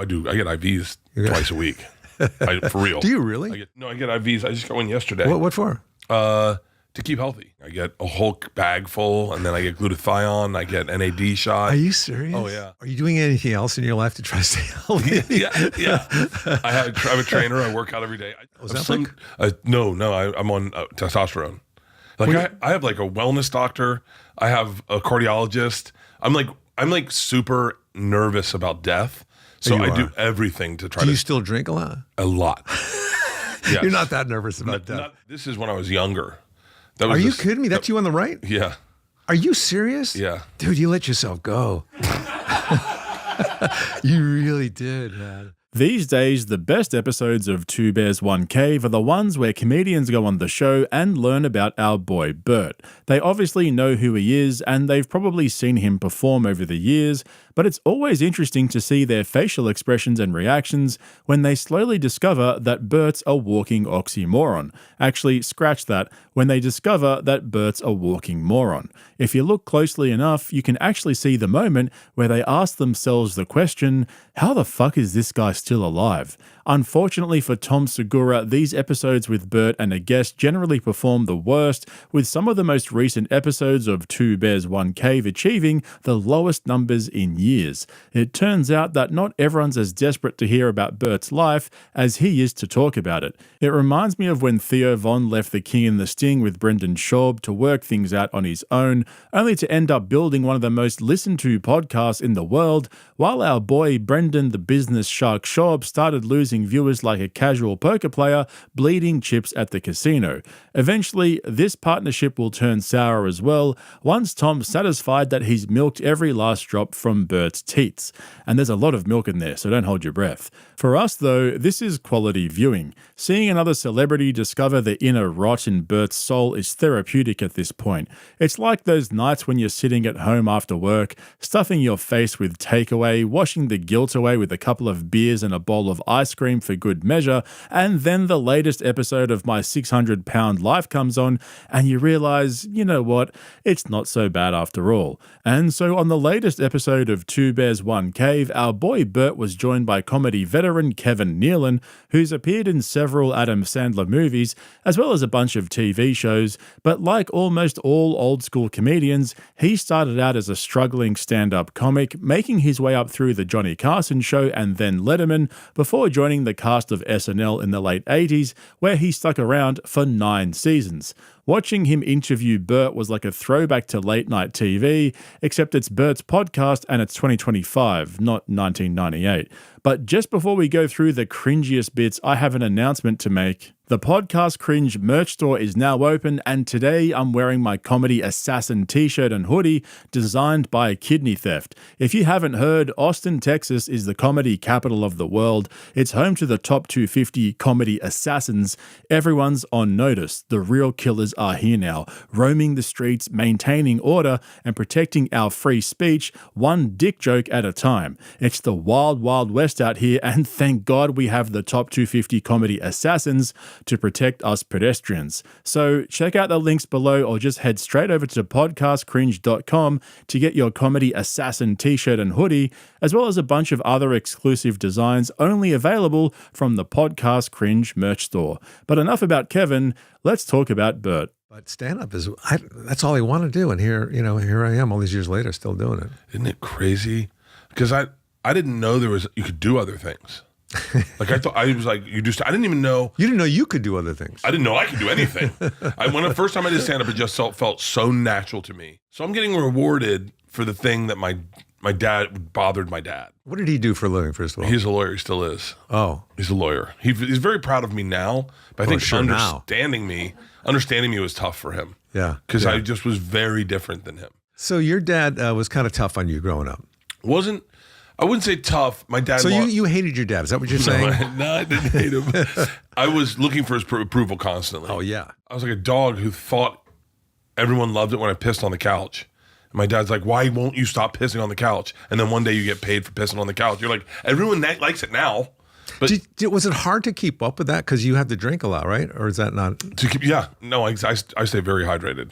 I do. I get IVs twice a week. For real. Do you really? I get IVs. I just got one yesterday. What for? To keep healthy. I get a whole bag full, and then I get glutathione. I get NAD shot. Are you serious? Oh, yeah. Are you doing anything else in your life to try to stay healthy? yeah. I have a trainer. I work out every day. No, I'm on testosterone. Like I have like a wellness doctor. I have a cardiologist. I'm like super nervous about death. So I do everything to try to. Do you still drink a lot? A lot. Yes. You're not that nervous about death. This is when I was younger. Are you kidding me? That's you on the right? Yeah. Are you serious? Yeah. Dude, you let yourself go. You really did, man. These days, the best episodes of Two Bears, One Cave are the ones where comedians go on the show and learn about our boy Bert. They obviously know who he is, and they've probably seen him perform over the years, but it's always interesting to see their facial expressions and reactions when they slowly discover that Bert's a walking oxymoron. Actually, scratch that, when they discover that Bert's a walking moron. If you look closely enough, you can actually see the moment where they ask themselves the question, how the fuck is this guy still alive? Unfortunately for Tom Segura, these episodes with Bert and a guest generally perform the worst, with some of the most recent episodes of Two Bears, One Cave achieving the lowest numbers in years. It turns out that not everyone's as desperate to hear about Bert's life as he is to talk about it. It reminds me of when Theo Von left The King and the Sting with Brendan Schaub to work things out on his own, only to end up building one of the most listened to podcasts in the world, while our boy Brendan the Business Shark Schaub started losing viewers like a casual poker player bleeding chips at the casino. Eventually, this partnership will turn sour as well, once Tom's satisfied that he's milked every last drop from Bert's teats. And there's a lot of milk in there, so don't hold your breath. For us, though, this is quality viewing. Seeing another celebrity discover the inner rot in Bert's soul is therapeutic at this point. It's like those nights when you're sitting at home after work, stuffing your face with takeaway, washing the guilt away with a couple of beers and a bowl of ice cream for good measure, and then the latest episode of My 600-Pound Life comes on, and you realize, you know what, it's not so bad after all. And so on the latest episode of Two Bears, One Cave, our boy Bert was joined by comedy veteran Kevin Nealon, who's appeared in several Adam Sandler movies, as well as a bunch of TV shows, but like almost all old-school comedians, he started out as a struggling stand-up comic, making his way up through The Johnny Carson Show and then Letterman, before joining the cast of SNL in the late 80s, where he stuck around for 9 seasons. Watching him interview Bert was like a throwback to late night TV, except it's Bert's podcast and it's 2025, not 1998. But just before we go through the cringiest bits, I have an announcement to make. The Podcast Cringe merch store is now open, and today I'm wearing my Comedy Assassin t-shirt and hoodie designed by Kidney Theft. If you haven't heard, Austin, Texas is the comedy capital of the world. It's home to the top 250 comedy assassins. Everyone's on notice. The real killers are here now, roaming the streets, maintaining order, and protecting our free speech, one dick joke at a time. It's the wild, wild west out here, and thank God we have the top 250 comedy assassins to protect us pedestrians. So check out the links below or just head straight over to podcastcringe.com to get your Comedy Assassin t-shirt and hoodie, as well as a bunch of other exclusive designs only available from the Podcast Cringe merch store. But enough about Kevin, let's talk about Bert. But stand-up is, that's all I want to do. And here I am all these years later still doing it. Isn't it crazy? Because I didn't know you could do other things. Like I thought, I was like, I didn't even know. You didn't know you could do other things. I didn't know I could do anything. When the first time I did stand up, it just felt so natural to me. So I'm getting rewarded for the thing that my dad bothered my dad. What did he do for a living, first of all? He's a lawyer. He still is. Oh. He's a lawyer. He's very proud of me now, but I think understanding me was tough for him. Yeah. Because I just was very different than him. So your dad was kind of tough on you growing up. I wouldn't say tough. My dad. So you hated your dad? Is that what you're saying? No, I didn't hate him. I was looking for his approval constantly. Oh yeah. I was like a dog who thought everyone loved it when I pissed on the couch. And my dad's like, "Why won't you stop pissing on the couch?" And then one day you get paid for pissing on the couch. You're like, everyone likes it now. But was it hard to keep up with that because you had to drink a lot, right? Or is that not? Yeah. No, I stay very hydrated.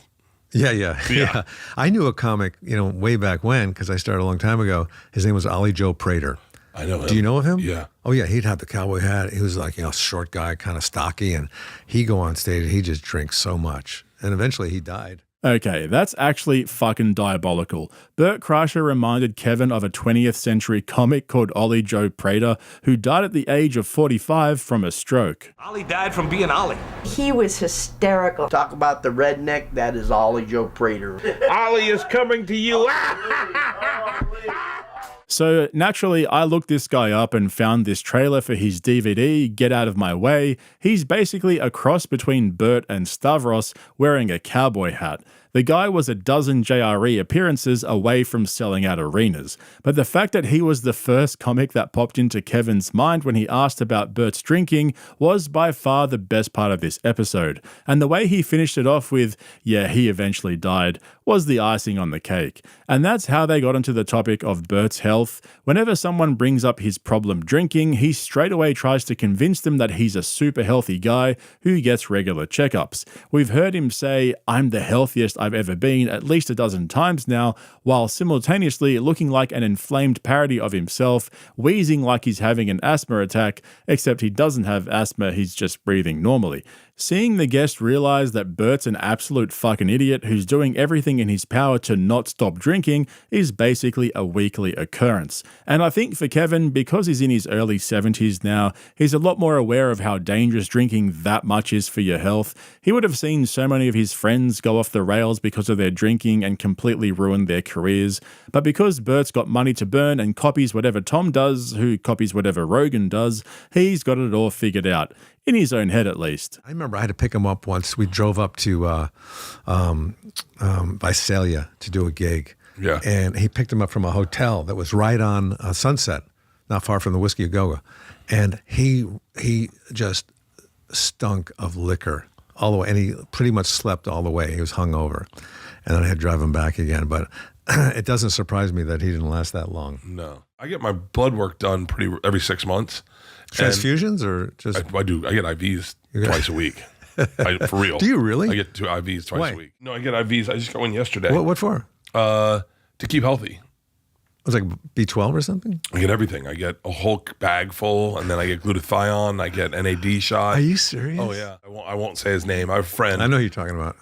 Yeah. I knew a comic, way back when, because I started a long time ago. His name was Ollie Joe Prater. I know him. Do you know of him? Yeah. Oh, yeah. He'd have the cowboy hat. He was like, short guy, kind of stocky. And he'd go on stage. He just drinks so much. And eventually he died. Okay, that's actually fucking diabolical. Bert Kreischer reminded Kevin of a 20th century comic called Ollie Joe Prater, who died at the age of 45 from a stroke. Ollie died from being Ollie. He was hysterical. Talk about the redneck, that is Ollie Joe Prater. Ollie is coming to you. So naturally, I looked this guy up and found this trailer for his DVD, Get Out of My Way. He's basically a cross between Bert and Stavros wearing a cowboy hat. The guy was a dozen JRE appearances away from selling out arenas. But the fact that he was the first comic that popped into Kevin's mind when he asked about Bert's drinking was by far the best part of this episode. And the way he finished it off with, yeah, he eventually died, was the icing on the cake. And that's how they got onto the topic of Bert's health. Whenever someone brings up his problem drinking, he straight away tries to convince them that he's a super healthy guy who gets regular checkups. We've heard him say, "I'm the healthiest I've ever been," at least a dozen times now, while simultaneously looking like an inflamed parody of himself, wheezing like he's having an asthma attack, except he doesn't have asthma, he's just breathing normally. Seeing the guest realize that Bert's an absolute fucking idiot who's doing everything in his power to not stop drinking is basically a weekly occurrence. And I think for Kevin, because he's in his early 70s now, he's a lot more aware of how dangerous drinking that much is for your health. He would have seen so many of his friends go off the rails because of their drinking and completely ruin their careers. But because Bert's got money to burn and copies whatever Tom does, who copies whatever Rogan does, he's got it all figured out. In his own head, at least. I remember I had to pick him up once. We drove up to Visalia to do a gig. Yeah. And he picked him up from a hotel that was right on Sunset, not far from the Whiskey A Go-Go. And he just stunk of liquor all the way. And he pretty much slept all the way. He was hungover. And then I had to drive him back again. But it doesn't surprise me that he didn't last that long. No. I get my blood work done every 6 months. Transfusions or just? I do. I get IVs twice a week. For real. Do you really? I get 2 IVs twice Why? a week. No, I get IVs. I just got one yesterday. What for? To keep healthy. It was like B12 or something? I get everything. I get a whole bag full, and then I get glutathione. I get NAD shot. Are you serious? Oh, yeah. I won't say his name. I have a friend. I know who you're talking about.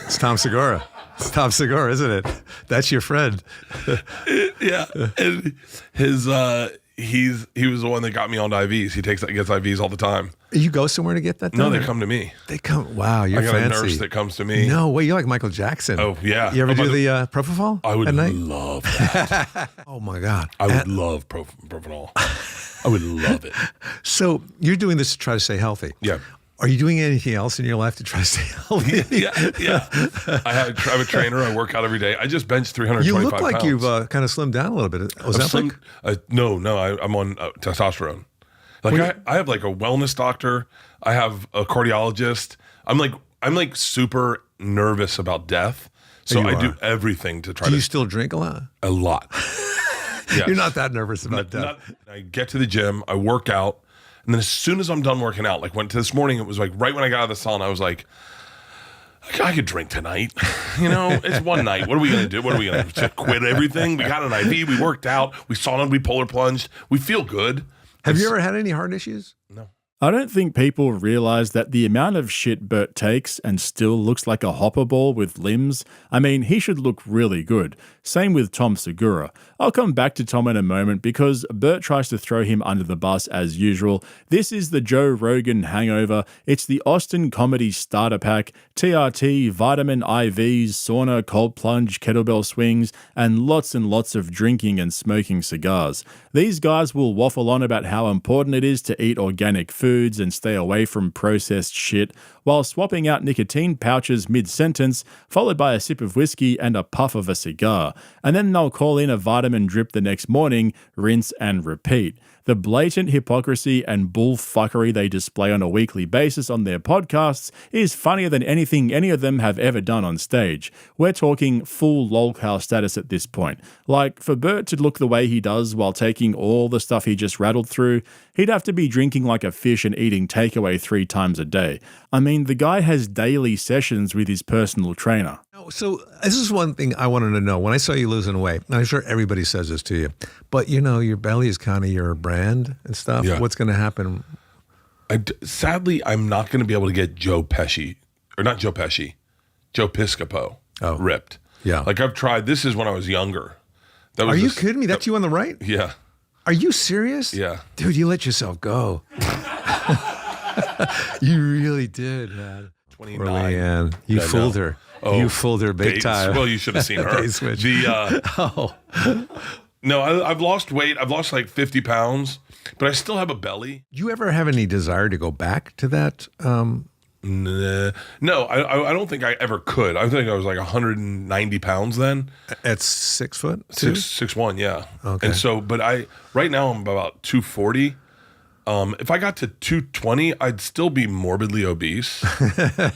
It's Tom Segura. It's Tom Segura, isn't it? That's your friend. Yeah. And he was the one that got me on IVs. He gets IVs all the time. You go somewhere to get that done? No, they come to me. They come. Wow, you're I got fancy. a nurse that comes to me. No way, you're like Michael Jackson. Oh, yeah. You ever do the propofol? I would at night? love that. Oh my God. I would love propofol. I would love it. So you're doing this to try to stay healthy. Yeah. Are you doing anything else in your life to try to stay healthy? Yeah. I have a trainer. I work out every day. I just bench 325 You look like pounds. you've kind of slimmed down a little bit. Was that No, I'm on testosterone. Like I have like a wellness doctor. I have a cardiologist. I'm like super nervous about death. So I do everything to try to. Do you still drink a lot? A lot. Yes. You're not that nervous about death. I get to the gym, I work out, and then as soon as I'm done working out, like this morning, it was like right when I got out of the sauna, I was like, I could drink tonight. It's one night. What are we going to do? What are we going to quit everything? We got an IV. We worked out. We saunaed. We polar plunged. We feel good. Have you ever had any heart issues? No. I don't think people realize that the amount of shit Bert takes and still looks like a hopper ball with limbs, I mean, he should look really good. Same with Tom Segura. I'll come back to Tom in a moment because Bert tries to throw him under the bus as usual. This is the Joe Rogan hangover. It's the Austin Comedy Starter Pack, TRT, vitamin IVs, sauna, cold plunge, kettlebell swings, and lots of drinking and smoking cigars. These guys will waffle on about how important it is to eat organic foods and stay away from processed shit, while swapping out nicotine pouches mid-sentence, followed by a sip of whiskey and a puff of a cigar. And then they'll call in a vitamin drip the next morning, rinse and repeat. The blatant hypocrisy and bullfuckery they display on a weekly basis on their podcasts is funnier than anything any of them have ever done on stage. We're talking full lolcow status at this point. Like, for Bert to look the way he does while taking all the stuff he just rattled through, he'd have to be drinking like a fish fish and eating takeaway 3 times a day. I mean, the guy has daily sessions with his personal trainer. So this is one thing I wanted to know. When I saw you losing weight, and I'm sure everybody says this to you, but your belly is kind of your brand and stuff. Yeah. What's going to happen? Sadly, I'm not going to be able to get Joe Piscopo ripped. Yeah. Like I've tried. This is when I was younger. Are you kidding me? That's you on the right? Yeah. Are you serious? Yeah. Dude, you let yourself go. You really did, man. 29. Leanne. You fooled her. Oh, you fooled her big time. Well, you should have seen her. No, I've lost weight. I've lost like 50 pounds, but I still have a belly. Do you ever have any desire to go back to that? No, I don't think I ever could. I think I was like 190 pounds then. At 6 foot? 6'1", yeah. Okay. And so, but right now I'm about 240. If I got to 220, I'd still be morbidly obese,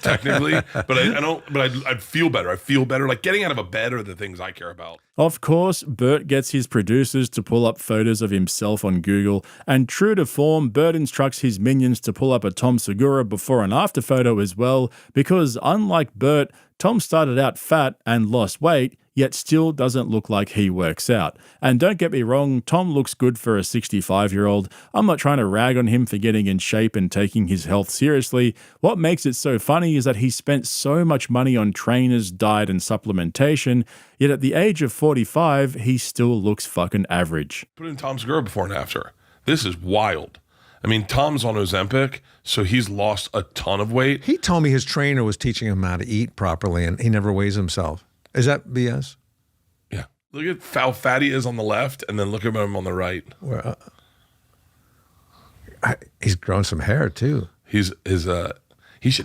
technically. But I'd feel better. I feel better. Like getting out of a bed are the things I care about. Of course, Bert gets his producers to pull up photos of himself on Google, and true to form, Bert instructs his minions to pull up a Tom Segura before and after photo as well, because unlike Bert, Tom started out fat and lost weight, yet still doesn't look like he works out. And don't get me wrong, Tom looks good for a 65-year-old. I'm not trying to rag on him for getting in shape and taking his health seriously. What makes it so funny is that he spent so much money on trainers, diet, and supplementation, yet at the age of 45, he still looks fucking average. Put in Tom Segura before and after. This is wild. I mean, Tom's on Ozempic, so he's lost a ton of weight. He told me his trainer was teaching him how to eat properly, and he never weighs himself. Is that BS? Yeah. Look at how fat he is on the left, and then look at him on the right. He's grown some hair too. He should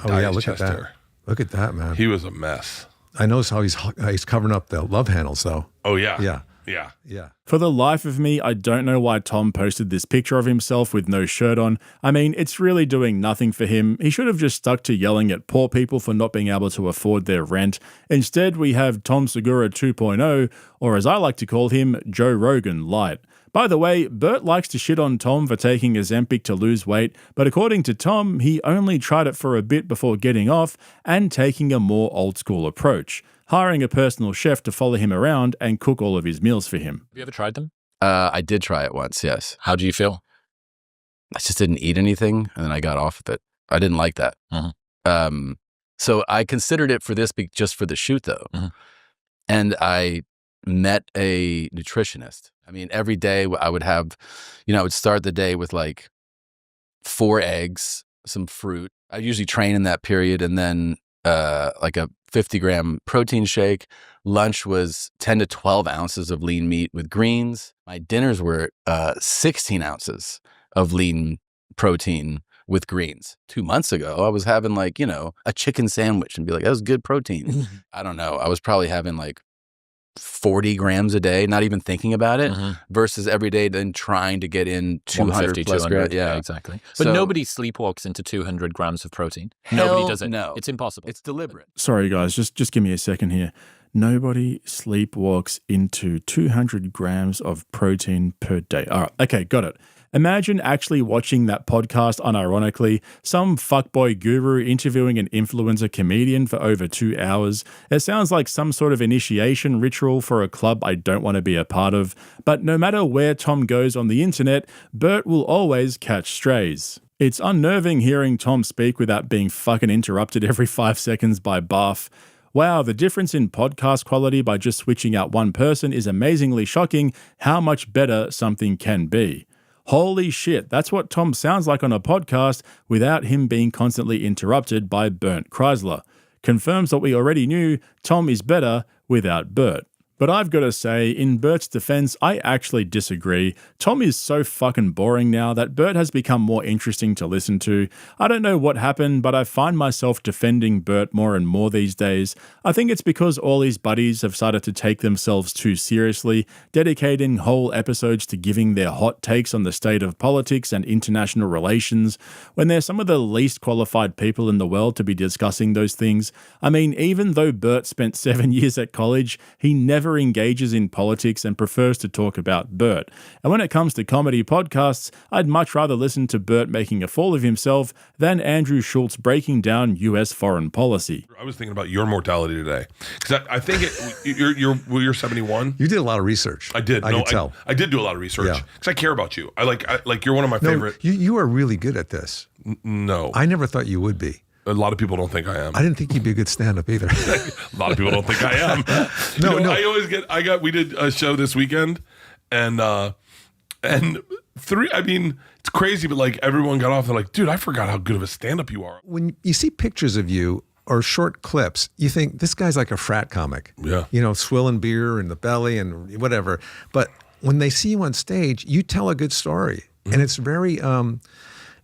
dye his chest hair. Look at that, man. He was a mess. I notice how he's covering up the love handles, though. Oh yeah. Yeah. Yeah. Yeah. For the life of me, I don't know why Tom posted this picture of himself with no shirt on. I mean, it's really doing nothing for him. He should have just stuck to yelling at poor people for not being able to afford their rent. Instead, we have Tom Segura 2.0, or as I like to call him, Joe Rogan Light. By the way, Bert likes to shit on Tom for taking Ozempic to lose weight, but according to Tom, he only tried it for a bit before getting off and taking a more old-school approach, hiring a personal chef to follow him around and cook all of his meals for him. Have you ever tried them? I did try it once, yes. How do you feel? I just didn't eat anything, and then I got off with it. I didn't like that. Mm-hmm. So I considered it for this, just for the shoot, though. Mm-hmm. And I met a nutritionist. I mean, every day I would have, I would start the day with like 4 eggs, some fruit. I usually train in that period, and then like a 50-gram protein shake. Lunch was 10 to 12 ounces of lean meat with greens. My dinners were 16 ounces of lean protein with greens. 2 months ago, I was having like, a chicken sandwich and be like, that was good protein. I don't know. I was probably having like 40 grams a day, not even thinking about it, versus every day then trying to get in 200 plus grams. Yeah, exactly. But nobody sleepwalks into 200 grams of protein. Nobody does it. No. It's impossible. It's deliberate. Sorry, guys, just give me a second here. Nobody sleepwalks into 200 grams of protein per day. All right, okay, got it. Imagine actually watching that podcast unironically, some fuckboy guru interviewing an influencer comedian for over 2 hours. It sounds like some sort of initiation ritual for a club I don't want to be a part of. But no matter where Tom goes on the internet, Bert will always catch strays. It's unnerving hearing Tom speak without being fucking interrupted every 5 seconds by Barf. Wow, the difference in podcast quality by just switching out one person is amazingly shocking how much better something can be. Holy shit, that's what Tom sounds like on a podcast without him being constantly interrupted by Bert Kreischer. Confirms what we already knew, Tom is better without Bert. But I've got to say, in Bert's defense, I actually disagree. Tom is so fucking boring now that Bert has become more interesting to listen to. I don't know what happened, but I find myself defending Bert more and more these days. I think it's because all his buddies have started to take themselves too seriously, dedicating whole episodes to giving their hot takes on the state of politics and international relations, when they're some of the least qualified people in the world to be discussing those things. I mean, even though Bert spent 7 years at college, he never never engages in politics and prefers to talk about Bert. And when it comes to comedy podcasts, I'd much rather listen to Bert making a fool of himself than Andrew Schulz breaking down US foreign policy. I was thinking about your mortality today because I think you're 71. You did a lot of research. I did. I could tell. I did do a lot of research Yeah. because I care about you. I like you're one of my favorite. You are really good at this. No, I never thought you would be. a lot of people don't think I am. I didn't think you'd be a good stand-up either. A lot of people don't think I am. No. We did a show this weekend and three, I mean, it's crazy, but like everyone got off. They're like, dude, I forgot how good of a stand-up you are. When you see pictures of you or short clips, you think this guy's like a frat comic. Yeah. You know, swilling beer in the belly and whatever. But when they see you on stage, you tell a good story. Mm-hmm. And it's very,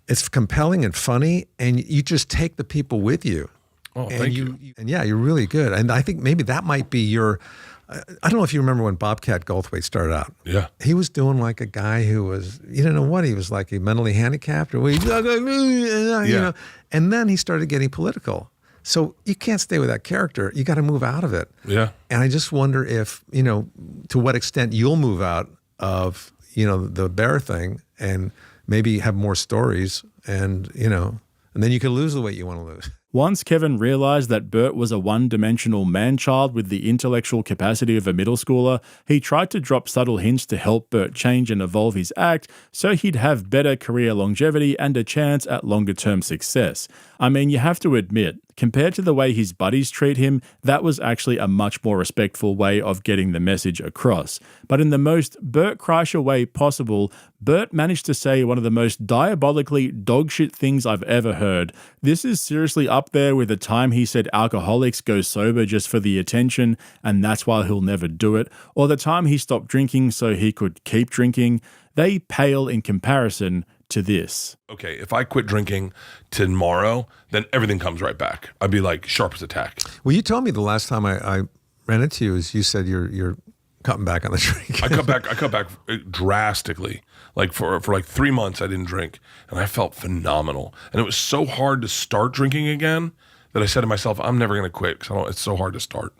it's compelling and funny. And you just take the people with you. Oh, thank you. And yeah, you're really good. And I think maybe that might be your, I don't know if you remember when Bobcat Goldthwait started out. Yeah. He was doing like a guy who was, you don't know what, he was like mentally handicapped or you know, and then he started getting political. So you can't stay with that character. You got to move out of it. Yeah. And I just wonder if, you know, to what extent you'll move out of, you know, the bear thing and maybe have more stories and, you know, and then you can lose the weight you want to lose. Once Kevin realized that Bert was a one-dimensional man-child with the intellectual capacity of a middle schooler, he tried to drop subtle hints to help Bert change and evolve his act so he'd have better career longevity and a chance at longer-term success. I mean, you have to admit, compared to the way his buddies treat him, that was actually a much more respectful way of getting the message across. But in the most Bert Kreischer way possible, Bert managed to say one of the most diabolically dogshit things I've ever heard. This is seriously up there with the time he said alcoholics go sober just for the attention, and that's why he'll never do it, or the time he stopped drinking so he could keep drinking. They pale in comparison to this. Okay, if I quit drinking tomorrow, then everything comes right back. I'd be like sharp as a tack. Well, you told me the last time I ran into you is you said you're cutting back on the drink. I cut back drastically. Like for like 3 months, I didn't drink, and I felt phenomenal. And it was so hard to start drinking again that I said to myself, I'm never going to quit because it's so hard to start.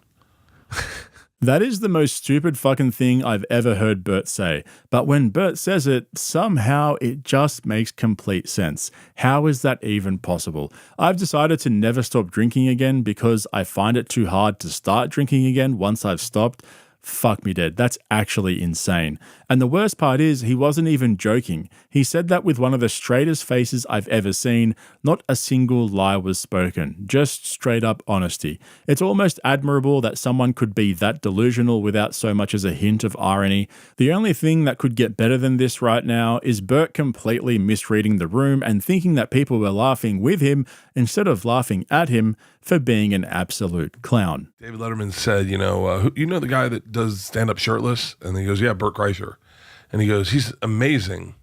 That is the most stupid fucking thing I've ever heard Bert say. But when Bert says it, somehow it just makes complete sense. How is that even possible? I've decided to never stop drinking again because I find it too hard to start drinking again once I've stopped. Fuck me dead. That's actually insane. And the worst part is he wasn't even joking. He said that with one of the straightest faces I've ever seen. Not a single lie was spoken. Just straight up honesty. It's almost admirable that someone could be that delusional without so much as a hint of irony. The only thing that could get better than this right now is Bert completely misreading the room and thinking that people were laughing with him instead of laughing at him for being an absolute clown. David Letterman said, you know the guy that does stand-up shirtless? And he goes, yeah, Bert Kreischer. And he goes, he's amazing.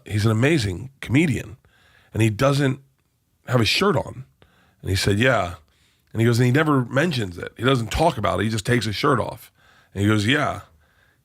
He's an amazing comedian. And he doesn't have his shirt on. And he said, yeah. And he goes, and he never mentions it. He doesn't talk about it. He just takes his shirt off. And he goes, yeah.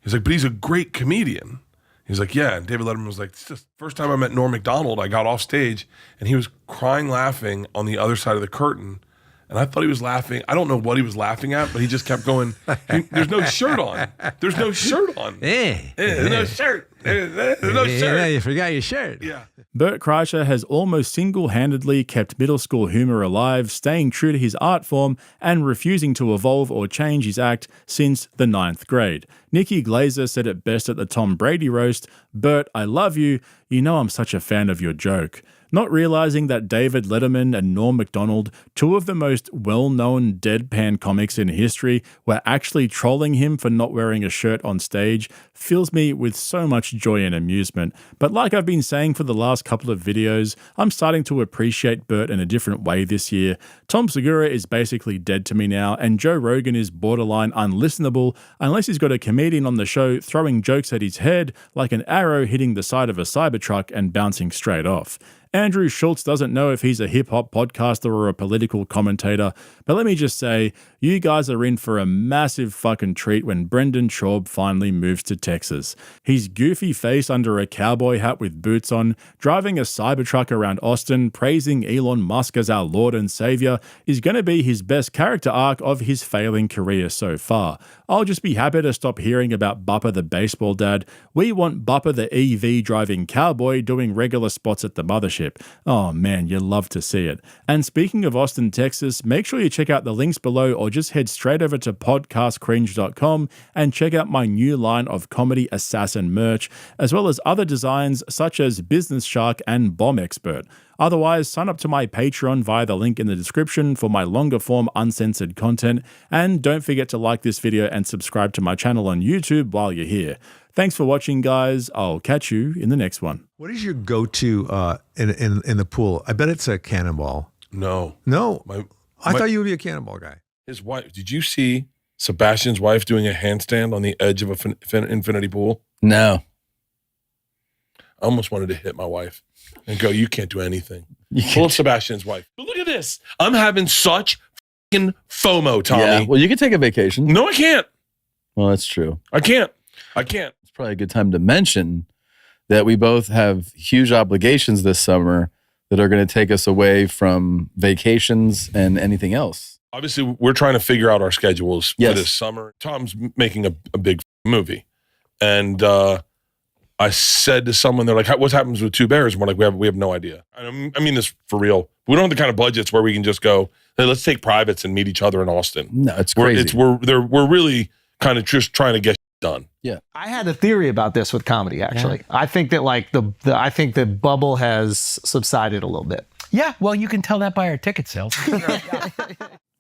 He's like, but he's a great comedian. He's like, yeah. And David Letterman was like, it's just first time I met Norm Macdonald, I got off stage and he was crying, laughing on the other side of the curtain. And I thought he was laughing. I don't know what he was laughing at, but he just kept going, there's no shirt on. There's no shirt on. There's no shirt. There's no shirt. Yeah, you forgot your shirt. Yeah. Bert Kreischer has almost single-handedly kept middle school humor alive, staying true to his art form and refusing to evolve or change his act since the 9th grade. Nikki Glazer said it best at the Tom Brady roast, "Bert, I love you. You know I'm such a fan of your joke." Not realizing that David Letterman and Norm Macdonald, two of the most well-known deadpan comics in history, were actually trolling him for not wearing a shirt on stage, fills me with so much joy and amusement. But like I've been saying for the last couple of videos, I'm starting to appreciate Bert in a different way this year. Tom Segura is basically dead to me now, and Joe Rogan is borderline unlistenable unless he's got a comedian on the show throwing jokes at his head like an arrow hitting the side of a Cybertruck and bouncing straight off. Andrew Schulz doesn't know if he's a hip-hop podcaster or a political commentator, but let me just say, you guys are in for a massive fucking treat when Brendan Schaub finally moves to Texas. His goofy face under a cowboy hat with boots on, driving a Cybertruck around Austin, praising Elon Musk as our Lord and Savior, is going to be his best character arc of his failing career so far. I'll just be happy to stop hearing about Bupper the baseball dad. We want Bupper the EV driving cowboy doing regular spots at the mothership. Oh man, you love to see it. And speaking of Austin, Texas, make sure you check out the links below or just head straight over to podcastcringe.com and check out my new line of Comedy Assassin merch, as well as other designs such as Business Shark and Bomb Expert. Otherwise, sign up to my Patreon via the link in the description for my longer form uncensored content, and don't forget to like this video and subscribe to my channel on YouTube while you're here. Thanks for watching, guys. I'll catch you in the next one. What is your go-to in the pool? I bet it's a cannonball. No. I thought you would be a cannonball guy. His wife. Did you see Sebastian's wife doing a handstand on the edge of a infinity pool? No. I almost wanted to hit my wife and go, you can't do anything. Pull Sebastian's wife. But look at this. I'm having such fucking FOMO, Tommy. Yeah, well, you could take a vacation. No, I can't. Well, that's true. I can't. It's probably a good time to mention that we both have huge obligations this summer that are going to take us away from vacations and anything else. Obviously, we're trying to figure out our schedules Yes. for this summer. Tom's making a big movie. And I said to someone, they're like, what happens with Two Bears? And we're like, we have no idea. I mean this for real. We don't have the kind of budgets where we can just go, hey, let's take privates and meet each other in Austin. No, it's crazy. We're really kind of just trying to get done. Yeah. I had a theory about this with comedy, actually. Yeah. I think that like I think the bubble has subsided a little bit. Yeah, well, you can tell that by our ticket sales.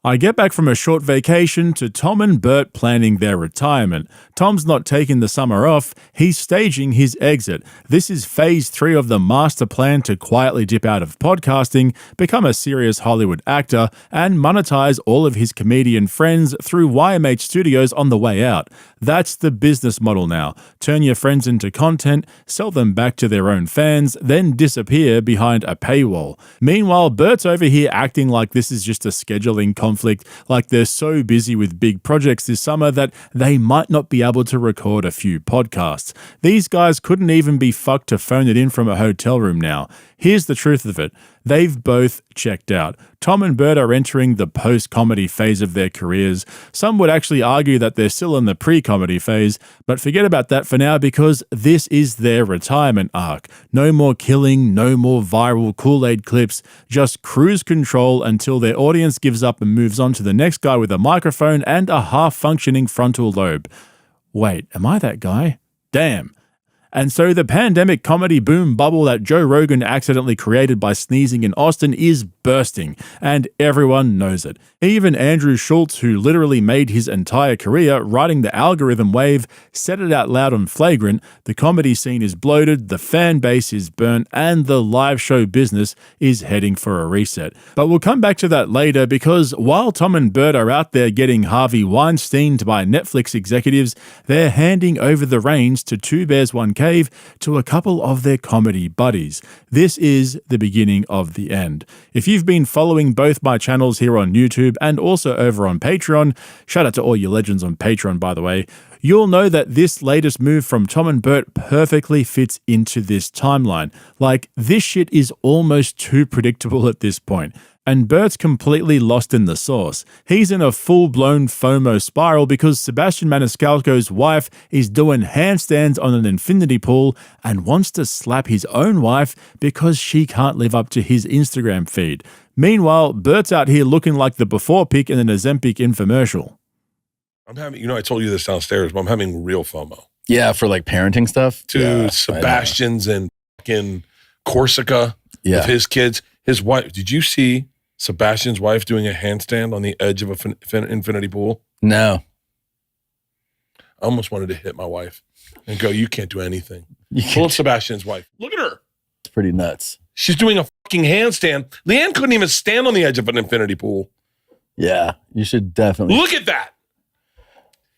I get back from a short vacation to Tom and Bert planning their retirement. Tom's not taking the summer off, he's staging his exit. This is phase 3 of the master plan to quietly dip out of podcasting, become a serious Hollywood actor, and monetize all of his comedian friends through YMH Studios on the way out. That's the business model now. Turn your friends into content, sell them back to their own fans, then disappear behind a paywall. Meanwhile, Bert's over here acting like this is just a scheduling conflict, like they're so busy with big projects this summer that they might not be able to record a few podcasts. These guys couldn't even be fucked to phone it in from a hotel room now. Here's the truth of it. They've both checked out. Tom and Bert are entering the post-comedy phase of their careers. Some would actually argue that they're still in the pre-comedy phase, but forget about that for now because this is their retirement arc. No more killing, no more viral Kool-Aid clips, just cruise control until their audience gives up and moves on to the next guy with a microphone and a half-functioning frontal lobe. Wait, am I that guy? Damn. And so the pandemic comedy boom bubble that Joe Rogan accidentally created by sneezing in Austin is bursting, and everyone knows it. Even Andrew Schulz, who literally made his entire career riding the algorithm wave, said it out loud on Flagrant. The comedy scene is bloated, the fan base is burnt, and the live show business is heading for a reset. But we'll come back to that later because while Tom and Bert are out there getting Harvey Weinsteined by Netflix executives, they're handing over the reins to Two Bears, One Cave to a couple of their comedy buddies. This is the beginning of the end. If you've been following both my channels here on YouTube and also over on Patreon, shout out to all you legends on Patreon, by the way, you'll know that this latest move from Tom and Bert perfectly fits into this timeline. Like, this shit is almost too predictable at this point. And Bert's completely lost in the sauce. He's in a full-blown FOMO spiral because Sebastian Maniscalco's wife is doing handstands on an infinity pool and wants to slap his own wife because she can't live up to his Instagram feed. Meanwhile, Bert's out here looking like the before pic in an Ozempic infomercial. I'm having, I told you this downstairs, but I'm having real FOMO. Yeah, for like parenting stuff. Dude, yeah, Sebastian's in fucking Corsica with his kids. His wife, did you see Sebastian's wife doing a handstand on the edge of an infinity pool? No. I almost wanted to hit my wife and go, you can't do anything. Pull Sebastian's wife. Look at her. It's pretty nuts. She's doing a fucking handstand. Leanne couldn't even stand on the edge of an infinity pool. Yeah, you should definitely. Look at that.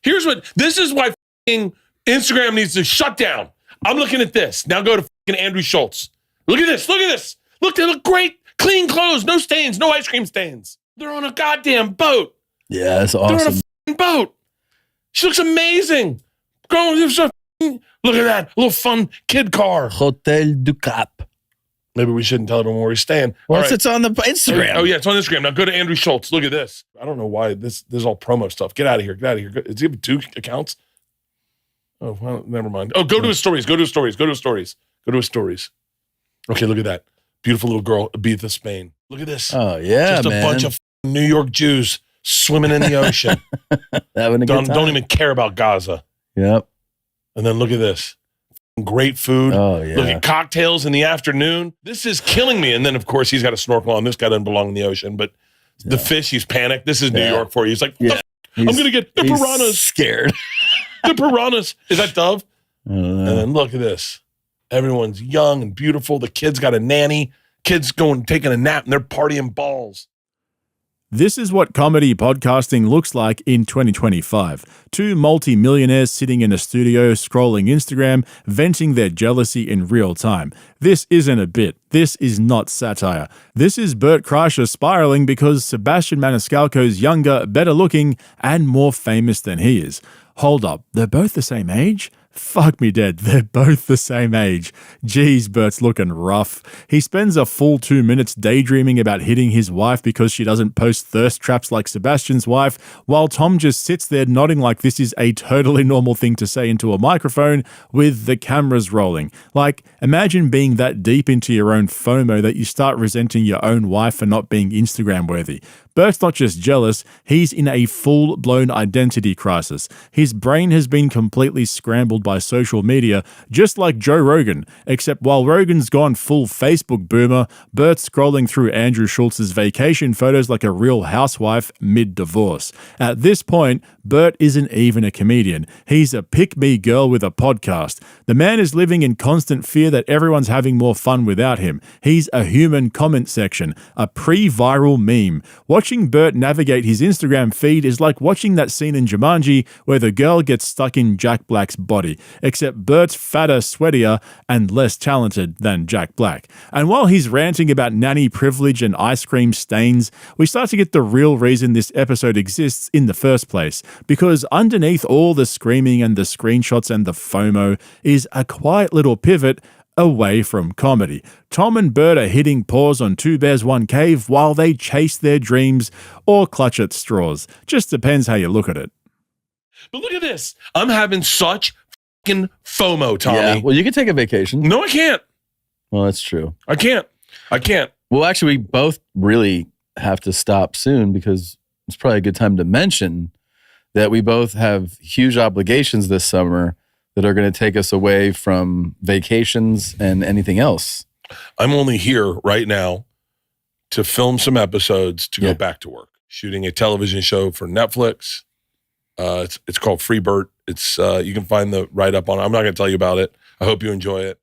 This is why fucking Instagram needs to shut down. I'm looking at this. Now go to fucking Andrew Schulz. Look at this. Look at this. Look, they look great. Clean clothes, no stains, no ice cream stains. They're on a goddamn boat. Yeah, that's They're on a awesome. f***ing boat. She looks amazing. Look at that little fun kid car. Hotel du Cap. Maybe we shouldn't tell everyone where we're staying. Well, All right. it's on the Instagram. Oh, yeah, it's on Instagram. Now go to Andrew Schultz. Look at this. I don't know why this is all promo stuff. Get out of here. Get out of here. Does he have 2 accounts? Oh, well, never mind. Oh, go to his stories. Go to his stories. Go to his stories. Go to his stories. Okay, look at that. Beautiful little girl, Ibiza, Spain. Look at this. Oh, yeah, Just a bunch of New York Jews swimming in the ocean. Having a good time. Don't even care about Gaza. Yep. And then look at this. Great food. Oh, yeah. Look at cocktails in the afternoon. This is killing me. And then, of course, he's got a snorkel on. This guy doesn't belong in the ocean. But the fish, he's panicked. This is New York for you. He's like, I'm going to get the piranhas. Scared. The piranhas. Is that Dove? And then look at this. Everyone's young and beautiful. The kid's got a nanny. Kids taking a nap, and they're partying balls. This is what comedy podcasting looks like in 2025. 2 multi-millionaires sitting in a studio scrolling Instagram, venting their jealousy in real time. This isn't a bit. This is not satire. This is Bert Kreischer spiraling because Sebastian Maniscalco's younger, better looking, and more famous than he is. Hold up, they're both the same age? Fuck me dead, they're both the same age. Geez, Bert's looking rough. He spends a full 2 minutes daydreaming about hitting his wife because she doesn't post thirst traps like Sebastian's wife, while Tom just sits there nodding like this is a totally normal thing to say into a microphone with the cameras rolling. Like, imagine being that deep into your own FOMO that you start resenting your own wife for not being Instagram worthy. Bert's not just jealous, he's in a full-blown identity crisis. His brain has been completely scrambled by social media, just like Joe Rogan, except while Rogan's gone full Facebook boomer, Bert's scrolling through Andrew Schultz's vacation photos like a real housewife mid-divorce. At this point, Bert isn't even a comedian. He's a pick-me girl with a podcast. The man is living in constant fear that everyone's having more fun without him. He's a human comment section, a pre-viral meme. Watching Bert navigate his Instagram feed is like watching that scene in Jumanji where the girl gets stuck in Jack Black's body, except Bert's fatter, sweatier, and less talented than Jack Black. And while he's ranting about nanny privilege and ice cream stains, we start to get the real reason this episode exists in the first place, because underneath all the screaming and the screenshots and the FOMO is a quiet little pivot away from comedy. Tom and Bert are hitting pause on Two Bears, One Cave while they chase their dreams or clutch at straws. Just depends how you look at it. But look at this. I'm having such fucking FOMO, Tommy. Yeah, well, you can take a vacation. No, I can't. Well, that's true. I can't. Well, actually, we both really have to stop soon because it's probably a good time to mention that we both have huge obligations this summer that are going to take us away from vacations and anything else. I'm only here right now to film some episodes to go back to work. Shooting a television show for Netflix. It's called Free Bert. It's you can find the write-up on it. I'm not going to tell you about it. I hope you enjoy it.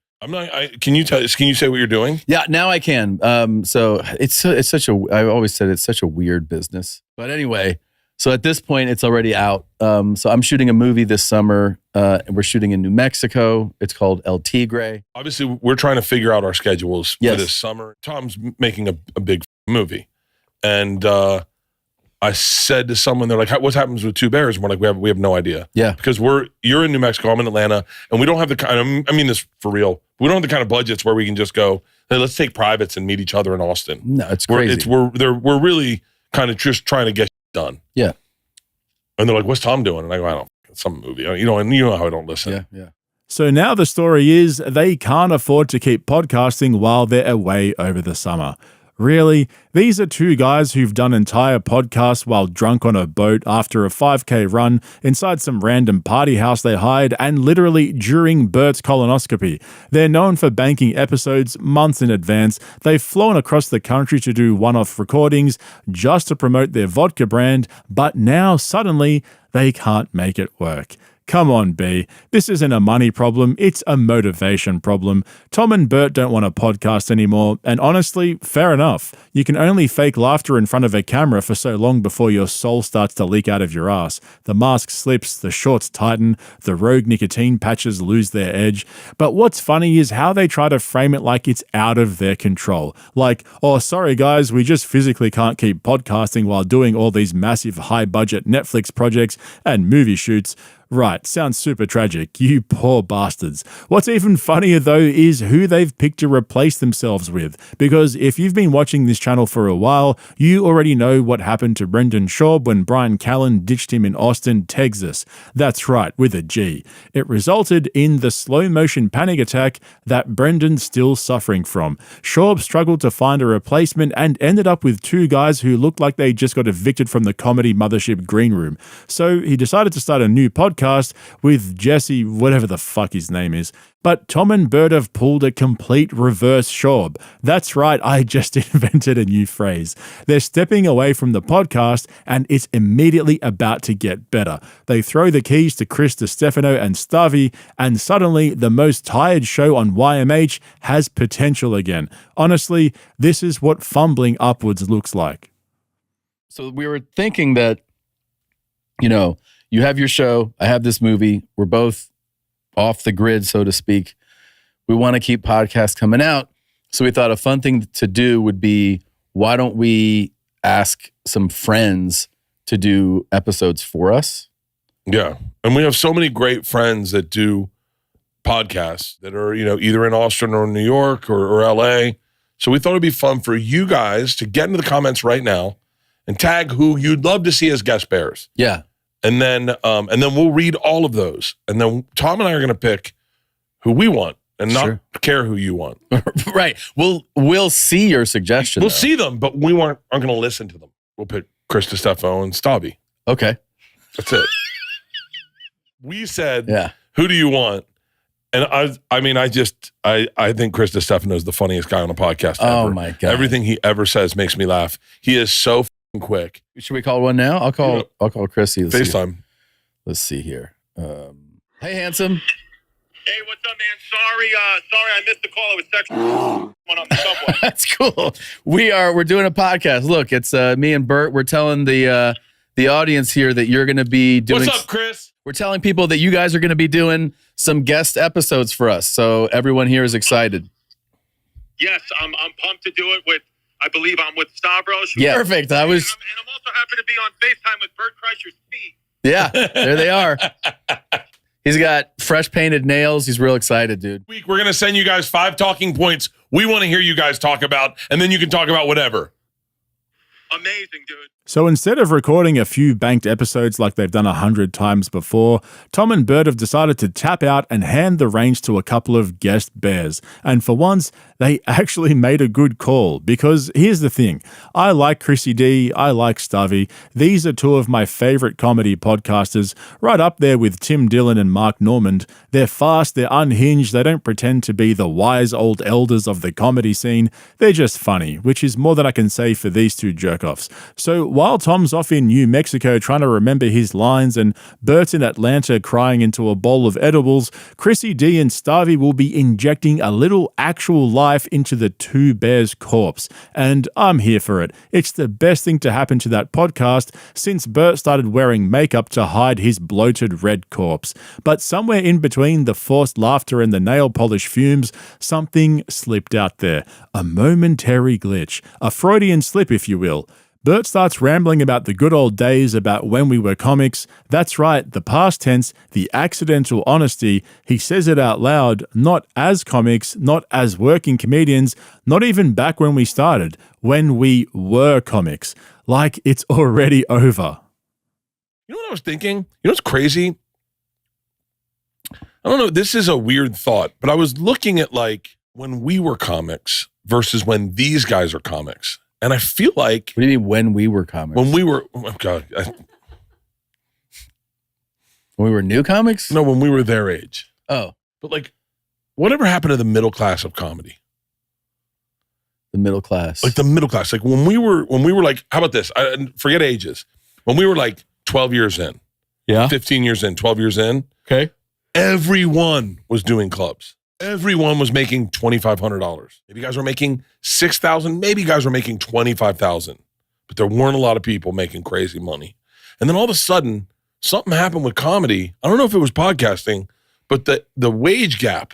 Can you say what you're doing? Yeah, now I can. So it's such a. I've always said it's such a weird business. But anyway, so at this point, it's already out. So I'm shooting a movie this summer. And we're shooting in New Mexico. It's called El Tigre. Obviously, we're trying to figure out our schedules for this summer. Tom's making a big movie, and I said to someone, they're like, "What happens with Two Bears?" And we're like, we have no idea. Yeah, because you're in New Mexico, I'm in Atlanta, and we don't have the kind. I mean this for real. We don't have the kind of budgets where we can just go, hey, let's take privates and meet each other in Austin. No, it's crazy. We're really kind of just trying to get done. Yeah. And they're like, "What's Tom doing?" And I go, "I don't. Some movie. You know how I don't listen." Yeah. So now the story is they can't afford to keep podcasting while they're away over the summer. Really? These are 2 guys who've done entire podcasts while drunk on a boat after a 5K run inside some random party house they hired and literally during Bert's colonoscopy. They're known for banking episodes months in advance. They've flown across the country to do one-off recordings just to promote their vodka brand, but now suddenly they can't make it work. Come on, B. This isn't a money problem, it's a motivation problem. Tom and Bert don't want a podcast anymore, and honestly, fair enough. You can only fake laughter in front of a camera for so long before your soul starts to leak out of your ass. The mask slips, the shorts tighten, the rogue nicotine patches lose their edge. But what's funny is how they try to frame it like it's out of their control. Like, oh, sorry guys, we just physically can't keep podcasting while doing all these massive high-budget Netflix projects and movie shoots. Right, sounds super tragic, you poor bastards. What's even funnier though is who they've picked to replace themselves with, because if you've been watching this channel for a while, you already know what happened to Brendan Schaub when Brian Callen ditched him in Austin, Texas. That's right, with a G. It resulted in the slow-motion panic attack that Brendan's still suffering from. Schaub struggled to find a replacement and ended up with two guys who looked like they just got evicted from the comedy mothership green room. So he decided to start a new podcast with Jesse, whatever the fuck his name is. But Tom and Bert have pulled a complete reverse Schaub. That's right, I just invented a new phrase. They're stepping away from the podcast and it's immediately about to get better. They throw the keys to Chris DiStefano and Stavi, and suddenly the most tired show on YMH has potential again. Honestly, this is what fumbling upwards looks like. So we were thinking that, you have your show, I have this movie, we're both off the grid, so to speak. We want to keep podcasts coming out. So we thought a fun thing to do would be, why don't we ask some friends to do episodes for us? Yeah. And we have so many great friends that do podcasts that are, either in Austin or New York or LA. So we thought it'd be fun for you guys to get into the comments right now and tag who you'd love to see as guest bears. Yeah. And then we'll read all of those. And then Tom and I are going to pick who we want and not care who you want. Right. We'll see your suggestion. We'll see them, but we aren't going to listen to them. We'll pick Chris DiStefano and Stavi. Okay. That's it. We said, yeah. Who do you want? And I think Chris DiStefano is the funniest guy on a podcast ever. Oh my God. Everything he ever says makes me laugh. He is so quick. Should we call one now? I'll call Chrissy. FaceTime. Let's see here. Hey, handsome. Hey, what's up, man? Sorry, I missed the call. I was texting one on the subway. That's cool. We're doing a podcast. Look, it's me and Bert. We're telling the audience here that you're going to be doing. What's up, Chris? We're telling people that you guys are going to be doing some guest episodes for us. So everyone here is excited. Yes, I'm pumped to do it with. I believe I'm with Stavros. Yeah, perfect. And I'm also happy to be on FaceTime with Bert Kreischer's feet. Yeah, there they are. He's got fresh painted nails. He's real excited, dude. We're going to send you guys 5 talking points we want to hear you guys talk about, and then you can talk about whatever. Amazing, dude. So instead of recording a few banked episodes like they've done 100 times before, Tom and Bert have decided to tap out and hand the reins to a couple of guest bears. And for once, they actually made a good call, because here's the thing. I like Chrissy D, I like Stavi. These are two of my favorite comedy podcasters, right up there with Tim Dillon and Mark Normand. They're fast, they're unhinged, they don't pretend to be the wise old elders of the comedy scene. They're just funny, which is more than I can say for these two jerk-offs. So while Tom's off in New Mexico trying to remember his lines and Bert's in Atlanta crying into a bowl of edibles, Chrissy D and Stavi will be injecting a little actual life into the two bears' corpse. And I'm here for it. It's the best thing to happen to that podcast since Bert started wearing makeup to hide his bloated red corpse. But somewhere in between the forced laughter and the nail polish fumes, something slipped out there. A momentary glitch. A Freudian slip, if you will. Bert starts rambling about the good old days, about when we were comics. That's right, the past tense, the accidental honesty. He says it out loud, not as comics, not as working comedians, not even back when we started, when we were comics. Like it's already over. You know what I was thinking? You know what's crazy? I don't know, this is a weird thought, but I was looking at like when we were comics versus when these guys are comics. And I feel like... What do you mean when we were comics? When we were... Oh, God. When we were new comics? No, when we were their age. Oh. But like, whatever happened to the middle class of comedy? The middle class. Like the middle class. Like when we were like, how about this? Forget ages. When we were like 12 years in. Yeah. 15 years in, 12 years in. Okay. Everyone was doing clubs. Everyone was making $2,500. Maybe guys were making $6,000. Maybe guys were making $25,000. But there weren't a lot of people making crazy money. And then all of a sudden, something happened with comedy. I don't know if it was podcasting, but the wage gap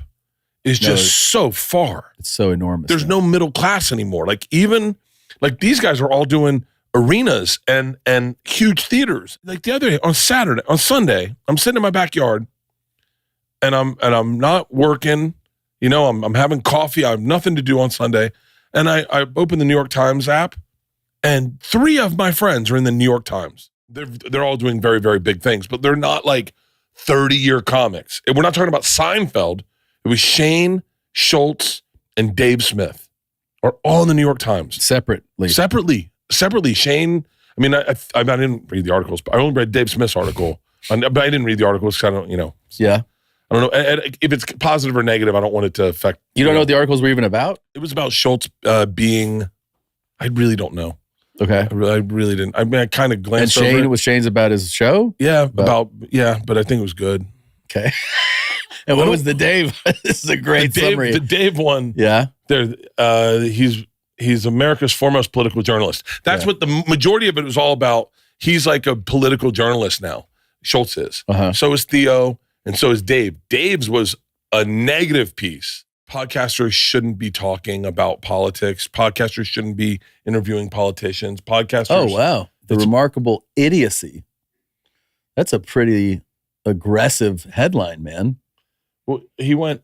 is just so far. It's so enormous. There's no middle class anymore. Like these guys are all doing arenas and huge theaters. Like the other day, on Sunday, I'm sitting in my backyard and I'm not working. You know, I'm having coffee. I have nothing to do on Sunday. And I open the New York Times app, and 3 of my friends are in the New York Times. They're all doing very, very big things, but they're not like 30-year comics. We're not talking about Seinfeld. It was Shane, Schultz, and Dave Smith are all in the New York Times. Separately. Shane, I mean, I didn't read the articles, but I only read Dave Smith's article. But I didn't read the articles because I don't, you know. Yeah. I don't know. If it's positive or negative, I don't want it to affect. You don't know what the articles were even about? It was about Schultz being, I really don't know. Okay. I really didn't. I mean, I kind of glanced over it. And Shane's about his show? Yeah, but I think it was good. Okay. And what was the Dave? This is a great summary. The Dave one. Yeah. He's America's foremost political journalist. That's what the majority of it was all about. He's like a political journalist now. Schultz is. So is Theo, and so is Dave. Dave's was a negative piece. Podcasters shouldn't be talking about politics. Podcasters shouldn't be interviewing politicians. Podcasters. Oh, wow. The remarkable idiocy. That's a pretty aggressive headline, man. Well, he went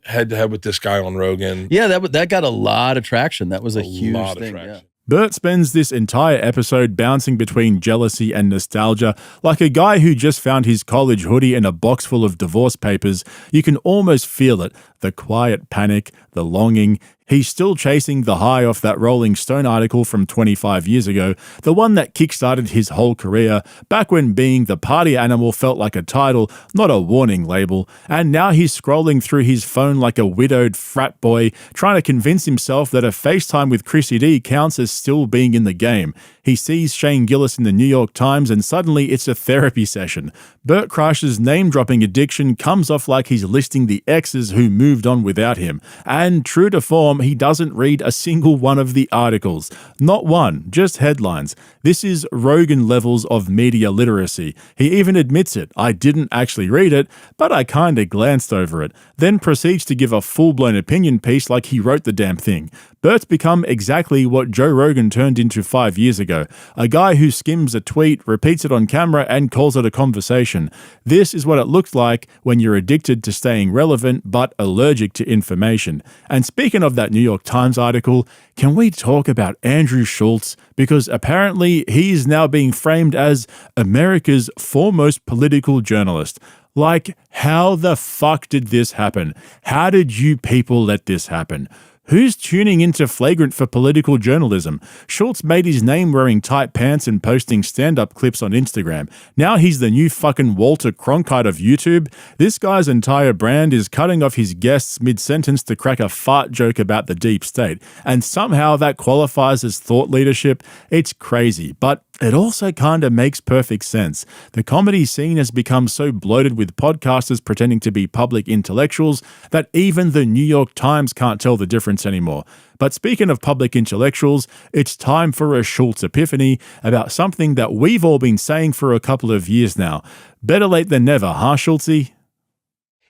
head to head with this guy on Rogan. Yeah, that got a lot of traction. That was a huge thing. Yeah. Bert spends this entire episode bouncing between jealousy and nostalgia, like a guy who just found his college hoodie in a box full of divorce papers. You can almost feel it, the quiet panic, the longing. He's still chasing the high off that Rolling Stone article from 25 years ago, the one that kickstarted his whole career, back when being the party animal felt like a title, not a warning label. And now he's scrolling through his phone like a widowed frat boy, trying to convince himself that a FaceTime with Chrissy D counts as still being in the game. He sees Shane Gillis in the New York Times, and suddenly it's a therapy session. Bert Kreischer's name-dropping addiction comes off like he's listing the exes who moved on without him. And true to form, he doesn't read a single one of the articles. Not one, just headlines. This is Rogan levels of media literacy. He even admits it. I didn't actually read it, but I kinda glanced over it. Then proceeds to give a full-blown opinion piece like he wrote the damn thing. Bert's become exactly what Joe Rogan turned into 5 years ago. A guy who skims a tweet, repeats it on camera, and calls it a conversation. This is what it looks like when you're addicted to staying relevant but allergic to information. And speaking of that New York Times article, can we talk about Andrew Schultz? Because apparently he's now being framed as America's foremost political journalist. Like, how the fuck did this happen? How did you people let this happen? Who's tuning into Flagrant for political journalism? Schultz made his name wearing tight pants and posting stand-up clips on Instagram. Now he's the new fucking Walter Cronkite of YouTube. This guy's entire brand is cutting off his guests mid-sentence to crack a fart joke about the deep state. And somehow that qualifies as thought leadership. It's crazy, but it also kinda makes perfect sense. The comedy scene has become so bloated with podcasters pretending to be public intellectuals that even the New York Times can't tell the difference anymore. But speaking of public intellectuals, it's time for a Schultz epiphany about something that we've all been saying for a couple of years now. Better late than never, huh, Schultzy?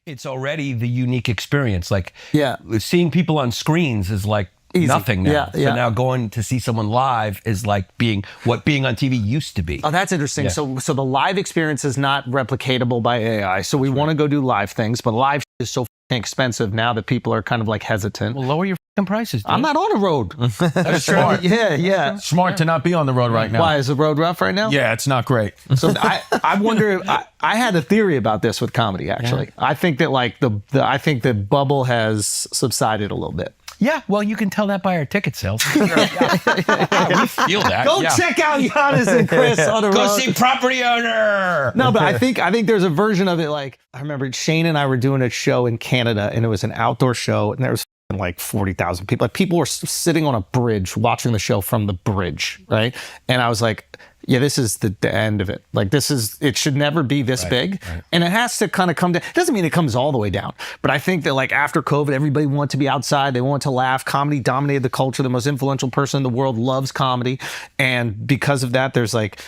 It's already the unique experience. Like, seeing people on screens is like easy. Nothing now. So now going to see someone live is like being on TV used to be. Oh, that's interesting. So the live experience is not replicatable by AI. So we want to go do live things, but live is so expensive now that people are kind of like hesitant. Well, lower your prices, dude. I'm not on the road. That's smart. Yeah. Smart to not be on the road right now. Why? Is the road rough right now? Yeah, it's not great. So I wonder, I had a theory about this with comedy, actually. Yeah. I think that like I think the bubble has subsided a little bit. Yeah, well, you can tell that by our ticket sales. We feel that. Go check out Giannis and Chris on the road. Go see Property Owner. No, but I think there's a version of it. Like I remember Shane and I were doing a show in Canada, and it was an outdoor show, and there was like 40,000 people. Like people were sitting on a bridge watching the show from the bridge, right? And I was like, yeah, this is the end of it. Like it should never be this big. Right. And it has to kind of come down. It doesn't mean it comes all the way down. But I think that like after COVID, everybody wanted to be outside. They wanted to laugh. Comedy dominated the culture. The most influential person in the world loves comedy. And because of that, there's like,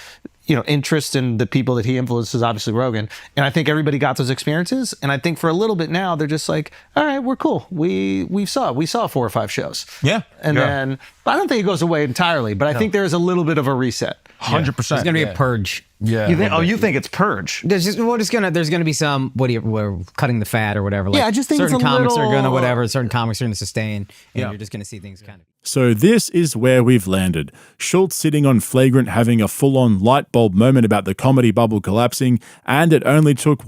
interest in the people that he influences, obviously Rogan. And I think everybody got those experiences. And I think for a little bit now, they're just like, all right, we're cool. We saw 4 or 5 shows. Yeah. And then I don't think it goes away entirely, but I think there's a little bit of a reset. 100%. There's going to be a purge. Yeah. You think it's purge? There's going to be some, we're cutting the fat or whatever. Like I just think certain it's a comics little, are going to whatever, certain comics are going to sustain, and you're just going to see things kind of. So this is where we've landed. Schultz sitting on Flagrant having a full-on light bulb moment about the comedy bubble collapsing, and it only took,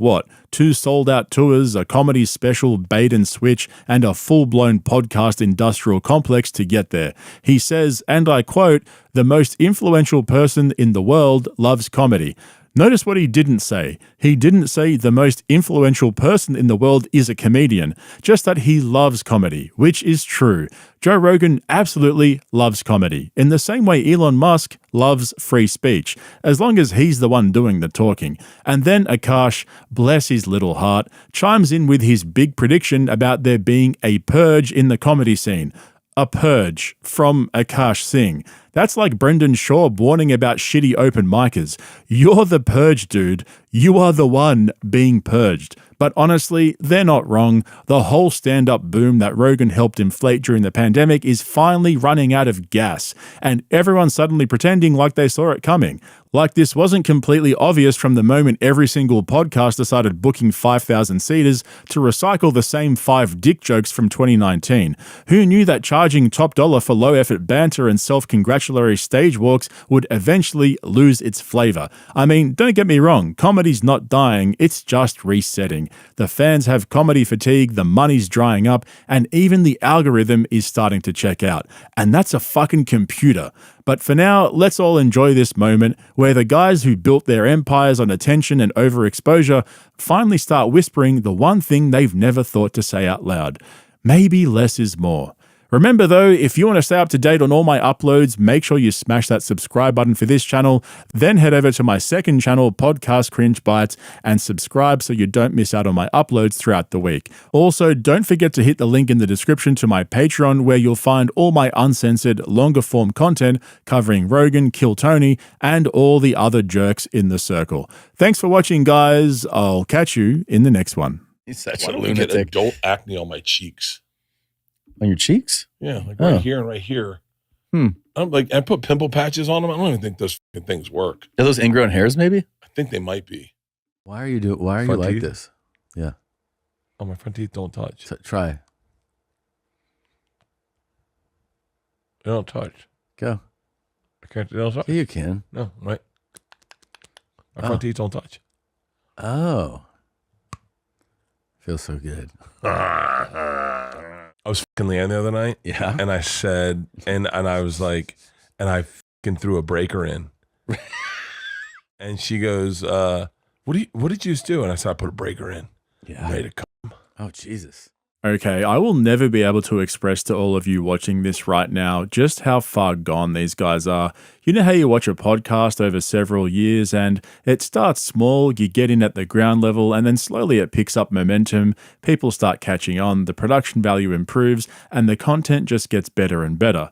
2 sold-out tours, a comedy special, bait and switch, and a full-blown podcast industrial complex to get there. He says, and I quote, "The most influential person in the world loves comedy." Notice what he didn't say. He didn't say the most influential person in the world is a comedian, just that he loves comedy, which is true. Joe Rogan absolutely loves comedy, in the same way Elon Musk loves free speech, as long as he's the one doing the talking. And then Akash, bless his little heart, chimes in with his big prediction about there being a purge in the comedy scene. A purge from Akash Singh. That's like Brendan Schaub warning about shitty open micers. You're the purge, dude. You are the one being purged. But honestly, they're not wrong. The whole stand-up boom that Rogan helped inflate during the pandemic is finally running out of gas, and everyone's suddenly pretending like they saw it coming. Like this wasn't completely obvious from the moment every single podcaster started booking 5,000-seaters to recycle the same 5 dick jokes from 2019. Who knew that charging top dollar for low-effort banter and self-congratulatory stage walks would eventually lose its flavor? I mean, don't get me wrong, comedy's not dying, it's just resetting. The fans have comedy fatigue, the money's drying up, and even the algorithm is starting to check out. And that's a fucking computer. But for now, let's all enjoy this moment where the guys who built their empires on attention and overexposure finally start whispering the one thing they've never thought to say out loud. Maybe less is more. Remember though, if you want to stay up to date on all my uploads, make sure you smash that subscribe button for this channel, then head over to my second channel, Podcast Cringe Bites, and subscribe so you don't miss out on my uploads throughout the week. Also, don't forget to hit the link in the description to my Patreon where you'll find all my uncensored, longer form content covering Rogan, Kill Tony, and all the other jerks in the circle. Thanks for watching, guys. I'll catch you in the next one. He's such Why a don't we get lunatic. adult acne on my cheeks? On your cheeks? Yeah, like right here and right here. I'm like, I put pimple patches on them. I don't even think those fucking things work. Are those ingrown hairs, maybe? I think they might be. Why are you Front like teeth? this? Yeah. Oh, my front teeth don't touch. Try. They don't touch. Go. I can't. They don't touch. Yeah, you can. No, right. My front teeth don't touch. Oh. Feels so good. I was fucking Leanne the other night. Yeah. And I said, and I was like, and I fucking threw a breaker in. And she goes, what did you just do? And I said, I put a breaker in. Yeah. I'm ready to come. Oh, Jesus. Okay, I will never be able to express to all of you watching this right now just how far gone these guys are. You know how you watch a podcast over several years and it starts small, you get in at the ground level, and then slowly it picks up momentum, people start catching on, the production value improves, and the content just gets better and better.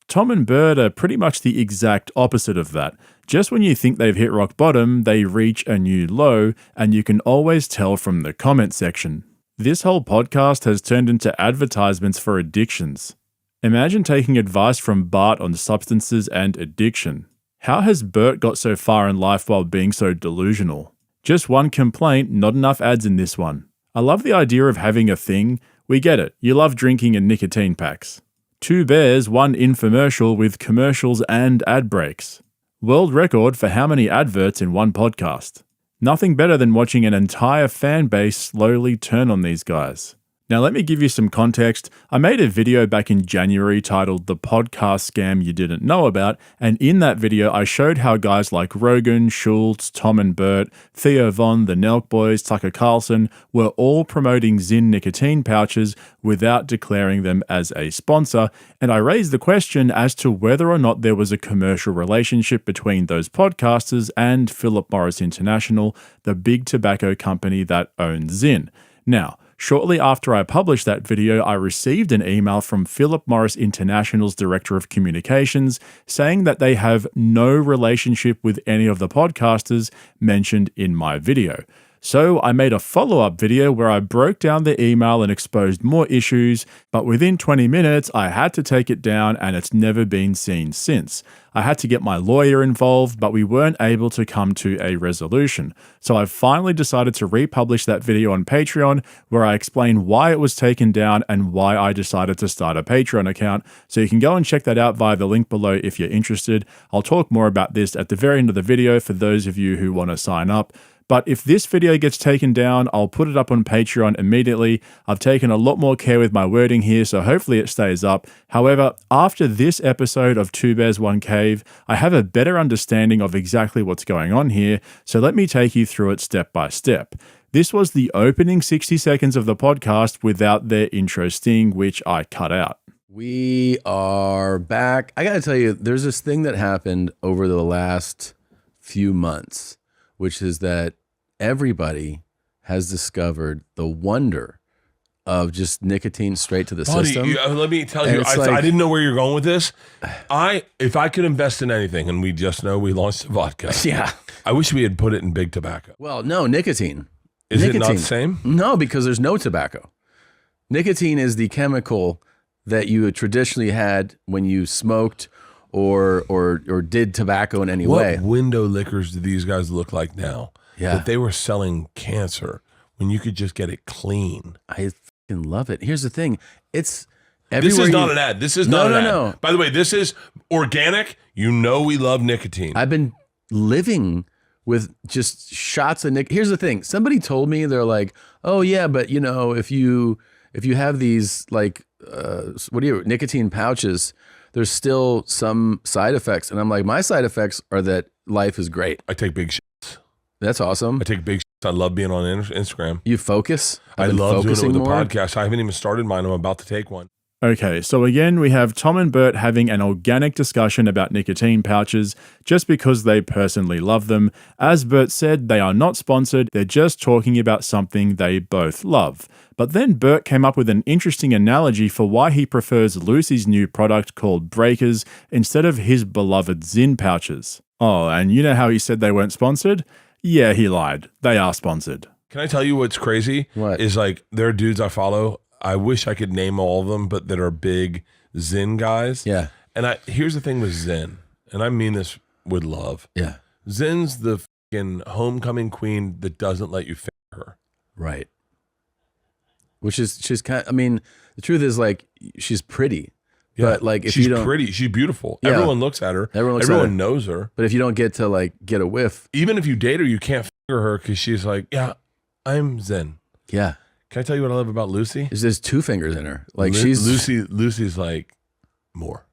Tom and Bert are pretty much the exact opposite of that. Just when you think they've hit rock bottom, they reach a new low, and you can always tell from the comment section. This whole podcast has turned into advertisements for addictions. Imagine taking advice from Bart on substances and addiction. How has Bert got so far in life while being so delusional? Just one complaint, not enough ads in this one. I love the idea of having a thing. We get it. You love drinking and nicotine packs. 2 bears, 1 infomercial with commercials and ad breaks. World record for how many adverts in one podcast. Nothing better than watching an entire fan base slowly turn on these guys. Now, let me give you some context. I made a video back in January titled The Podcast Scam You Didn't Know About, and in that video, I showed how guys like Rogan, Schultz, Tom and Bert, Theo Von, the Nelk Boys, Tucker Carlson were all promoting Zyn nicotine pouches without declaring them as a sponsor, and I raised the question as to whether or not there was a commercial relationship between those podcasters and Philip Morris International, the big tobacco company that owns Zyn. Now, shortly after I published that video, I received an email from Philip Morris International's Director of Communications saying that they have no relationship with any of the podcasters mentioned in my video. So I made a follow-up video where I broke down the email and exposed more issues, but within 20 minutes, I had to take it down and it's never been seen since. I had to get my lawyer involved, but we weren't able to come to a resolution. So I finally decided to republish that video on Patreon where I explain why it was taken down and why I decided to start a Patreon account. So you can go and check that out via the link below if you're interested. I'll talk more about this at the very end of the video for those of you who want to sign up. But if this video gets taken down, I'll put it up on Patreon immediately. I've taken a lot more care with my wording here, so hopefully it stays up. However, after this episode of Two Bears, One Cave, I have a better understanding of exactly what's going on here, so let me take you through it step by step. This was the opening 60 seconds of the podcast without their intro sting, which I cut out. We are back. I got to tell you, there's this thing that happened over the last few months, which is that everybody has discovered the wonder of just nicotine straight to the system. Let me tell you, I didn't know where you're going with this. If I could invest in anything, and we just know we launched the vodka. Yeah. I wish we had put it in big tobacco. Well, no, nicotine. Is it not the same? No, because there's no tobacco. Nicotine is the chemical that you had traditionally had when you smoked or did tobacco in any way. What window liquors do these guys look like now? Yeah. That they were selling cancer when you could just get it clean. I fucking love it. Here's the thing. It's This is not an ad. This is not an ad. No. By the way, this is organic. You know we love nicotine. I've been living with just shots of nicotine. Here's the thing. Somebody told me, they're like, oh yeah, but you know, if you have these like, nicotine pouches, there's still some side effects. And I'm like, my side effects are that life is great. I take big shits. That's awesome. I take big shits. I love being on Instagram. You focus? I love doing it with the podcast. I haven't even started mine. I'm about to take one. Okay, so again, we have Tom and Bert having an organic discussion about nicotine pouches just because they personally love them. As Bert said, they are not sponsored, they're just talking about something they both love. But then Bert came up with an interesting analogy for why he prefers Lucy's new product called Breakers instead of his beloved Zyn pouches. Oh, and you know how he said they weren't sponsored? Yeah, he lied. They are sponsored. Can I tell you what's crazy? What? Is like, there are dudes I follow. I wish I could name all of them, but that are big Zyn guys. Yeah. And here's the thing with Zyn, and I mean this with love. Yeah. Zyn's the fucking homecoming queen that doesn't let you finger her. Right. Which is, she's kind of, I mean, the truth is like, she's pretty. Yeah. But like, if she's you don't, pretty, she's beautiful. Yeah. Everyone looks at her. Everyone knows her. But if you don't get to like get a whiff, even if you date her, you can't finger her because she's like, yeah, I'm Zyn. Yeah. Can I tell you what I love about Lucy? Is there's two fingers in her. Like Lucy's like more.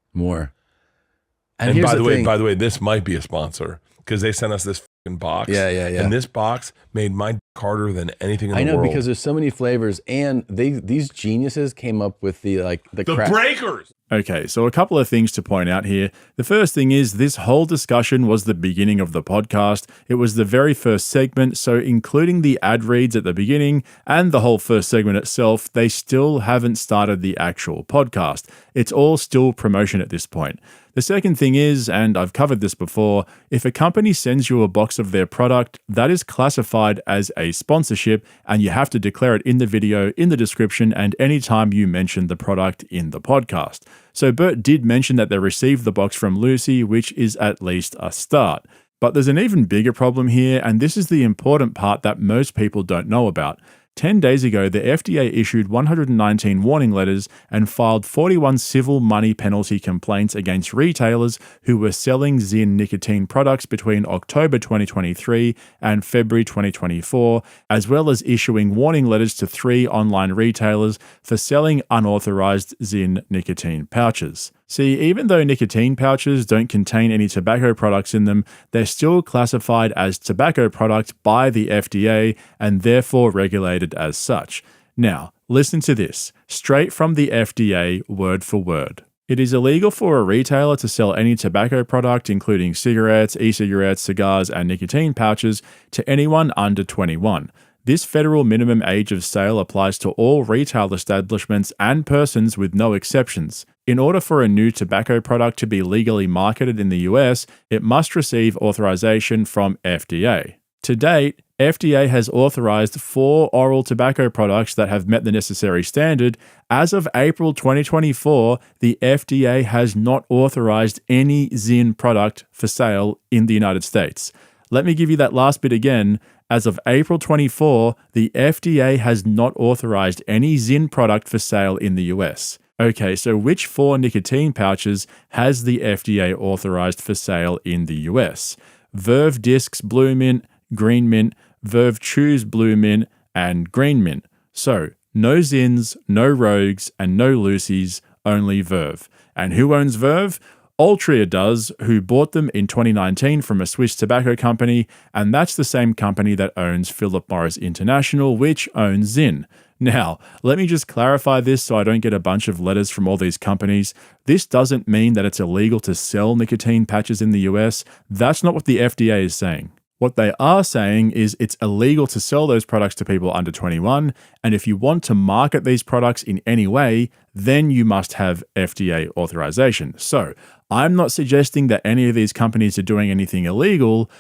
And here's by the thing. way, this might be a sponsor because they sent us this fucking box. Yeah. And this box made my dick harder than anything in the world. I know, because there's so many flavors, and these geniuses came up with the breakers. Okay, so a couple of things to point out here. The first thing is this whole discussion was the beginning of the podcast. It was the very first segment, so including the ad reads at the beginning and the whole first segment itself, they still haven't started the actual podcast. It's all still promotion at this point. The second thing is, and I've covered this before, if a company sends you a box of their product, that is classified as a sponsorship, and you have to declare it in the video, in the description, and anytime you mention the product in the podcast. So Bert did mention that they received the box from Lucy, which is at least a start. But there's an even bigger problem here, and this is the important part that most people don't know about. 10 days ago, the FDA issued 119 warning letters and filed 41 civil money penalty complaints against retailers who were selling Zyn nicotine products between October 2023 and February 2024, as well as issuing warning letters to 3 online retailers for selling unauthorized Zyn nicotine pouches. See, even though nicotine pouches don't contain any tobacco products in them, they're still classified as tobacco products by the FDA and therefore regulated as such. Now, listen to this, straight from the FDA, word for word. It is illegal for a retailer to sell any tobacco product, including cigarettes, e-cigarettes, cigars, and nicotine pouches, to anyone under 21. This federal minimum age of sale applies to all retail establishments and persons with no exceptions. In order for a new tobacco product to be legally marketed in the US, it must receive authorization from FDA. To date, FDA has authorized 4 oral tobacco products that have met the necessary standard. As of April 2024, the FDA has not authorized any Zyn product for sale in the United States. Let me give you that last bit again. As of April 24, the FDA has not authorized any Zyn product for sale in the US. Okay, so which 4 nicotine pouches has the FDA authorized for sale in the US? Verve Discs Blue Mint, Green Mint, Verve Chews Blue Mint, and Green Mint. So, no Zyns, no Rogues, and no Lucy's, only Verve. And who owns Verve? Altria does, who bought them in 2019 from a Swiss tobacco company, and that's the same company that owns Philip Morris International, which owns Zyn. Now, let me just clarify this so I don't get a bunch of letters from all these companies. This doesn't mean that it's illegal to sell nicotine patches in the US. That's not what the FDA is saying. What they are saying is it's illegal to sell those products to people under 21, and if you want to market these products in any way, then you must have FDA authorization. So, I'm not suggesting that any of these companies are doing anything illegal.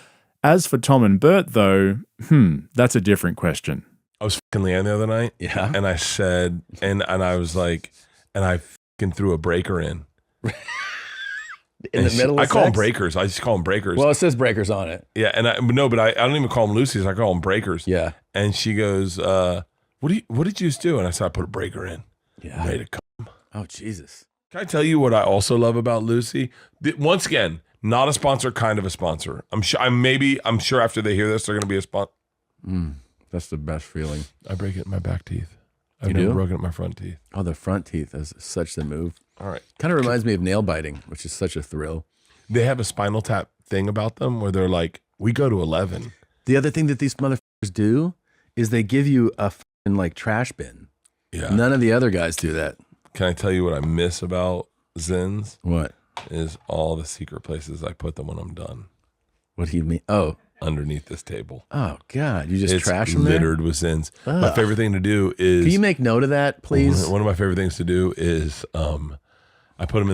As for Tom and Bert, though, that's a different question. I was fucking Leanne the other night, and I said, and I was like, and I fucking threw a breaker in. In the middle of I call them sex? breakers. I just call them breakers. Well, it says breakers on it. Yeah, and I don't even call them Lucy's. I call them breakers. Yeah. And she goes, what did you just do? And I said, I put a breaker in. Yeah. Made it come. Oh, Jesus. Can I tell you what I also love about Lucy? Once again, not a sponsor, kind of a sponsor. I'm sure after they hear this, they're going to be a sponsor. That's the best feeling. I break it in my back teeth. I've You never do? broken it in my front teeth. Oh, the front teeth is such the move. All right. Kind of reminds me of nail biting, which is such a thrill. They have a Spinal Tap thing about them where they're like, we go to 11. The other thing that these motherfuckers do is they give you a fucking like trash bin. Yeah. None of the other guys do that. Can I tell you what I miss about Zyns? What? Is all the secret places I put them when I'm done. What do you mean? Oh. Underneath this table. Oh, God. You just it's trash them there? littered with Zyns. Ugh. My favorite thing to do is... Can you make note of that, please? One of my favorite things to do is I put them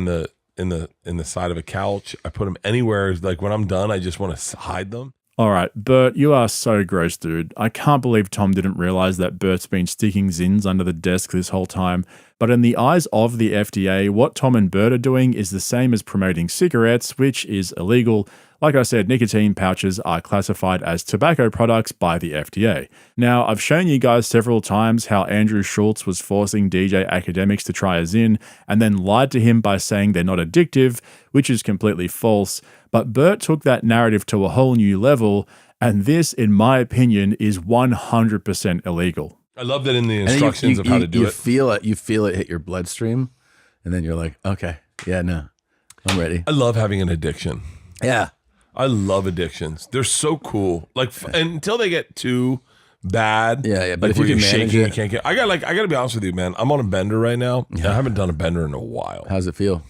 in the side of a couch. I put them anywhere. Like when I'm done, I just want to hide them. All right, Bert, you are so gross, dude. I can't believe Tom didn't realize that Bert's been sticking Zyns under the desk this whole time. But in the eyes of the FDA, what Tom and Bert are doing is the same as promoting cigarettes, which is illegal. Like I said, nicotine pouches are classified as tobacco products by the FDA. Now, I've shown you guys several times how Andrew Schultz was forcing DJ Academics to try a Zyn and then lied to him by saying they're not addictive, which is completely false. But Bert took that narrative to a whole new level, and this, in my opinion, is 100% illegal. I love that in the instructions of how to do it. You feel it hit your bloodstream, and then you're like, okay, yeah, no, I'm ready. I love having an addiction. Yeah. I love addictions. They're so cool. Like until they get too bad. Yeah. But like if you can manage it, you can't get. I got to be honest with you, man. I'm on a bender right now. Yeah. I haven't done a bender in a while. How's it feel?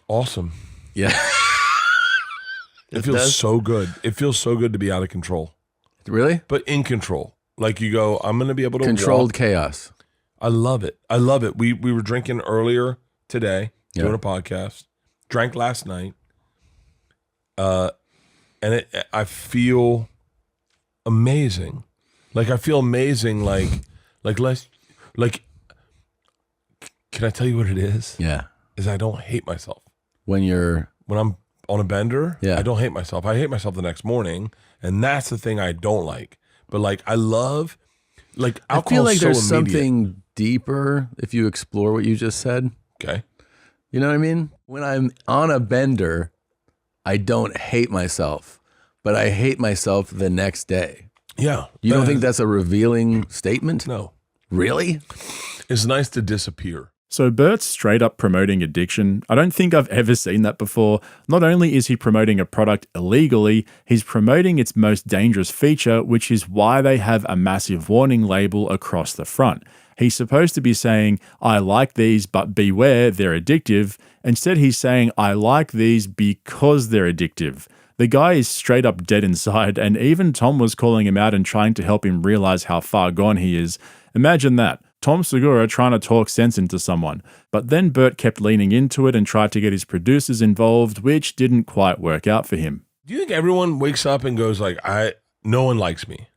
Awesome. Yeah. It feels so good. It feels so good to be out of control. Really? But in control. Like you go, I'm going to be able to controlled walk. chaos. I love it. I love it. We were drinking earlier today, doing a podcast. Drank last night. And I feel amazing. Like I feel amazing. Like can I tell you what it is? Yeah. Is I don't hate myself. When I'm on a bender, yeah. I don't hate myself. I hate myself the next morning. And that's the thing I don't like. But like, I love Like I alcohol feel like is so there's immediate. something deeper if you explore what you just said. Okay. You know what I mean? When I'm on a bender, I don't hate myself, but I hate myself the next day. Yeah. You don't think that's a revealing statement? No. Really? It's nice to disappear. So Bert's straight up promoting addiction. I don't think I've ever seen that before. Not only is he promoting a product illegally, he's promoting its most dangerous feature, which is why they have a massive warning label across the front. He's supposed to be saying, I like these, but beware, they're addictive. Instead, he's saying, I like these because they're addictive. The guy is straight up dead inside, and even Tom was calling him out and trying to help him realize how far gone he is. Imagine that. Tom Segura trying to talk sense into someone. But then Bert kept leaning into it and tried to get his producers involved, which didn't quite work out for him. Do you think everyone wakes up and goes like, no one likes me?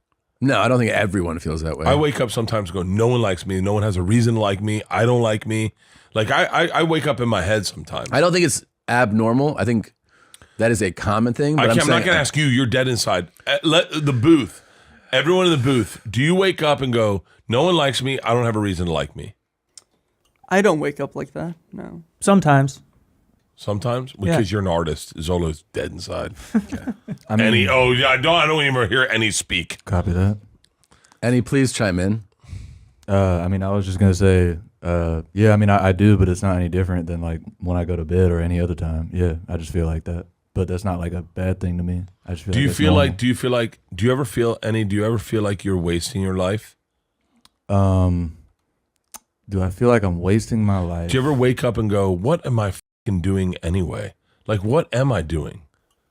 No, I don't think everyone feels that way. I wake up sometimes and go, no one likes me. No one has a reason to like me. I don't like me. Like I wake up in my head sometimes. I don't think it's abnormal. I think that is a common thing. But I'm not going to ask you. You're dead inside. The booth. Everyone in the booth. Do you wake up and go, no one likes me. I don't have a reason to like me? I don't wake up like that. No. Sometimes. Sometimes? Because you're an artist. Zolo's dead inside. Okay. I mean, I don't even hear any speak. Copy that. Any, please chime in. I mean, I was just going to say, yeah, I mean, I do, but it's not any different than like when I go to bed or any other time. Yeah, I just feel like that. But that's not like a bad thing to me. I just feel do you ever feel like you're wasting your life? Do I feel like I'm wasting my life? Do you ever wake up and go, what am I fucking doing anyway? Like, what am I doing?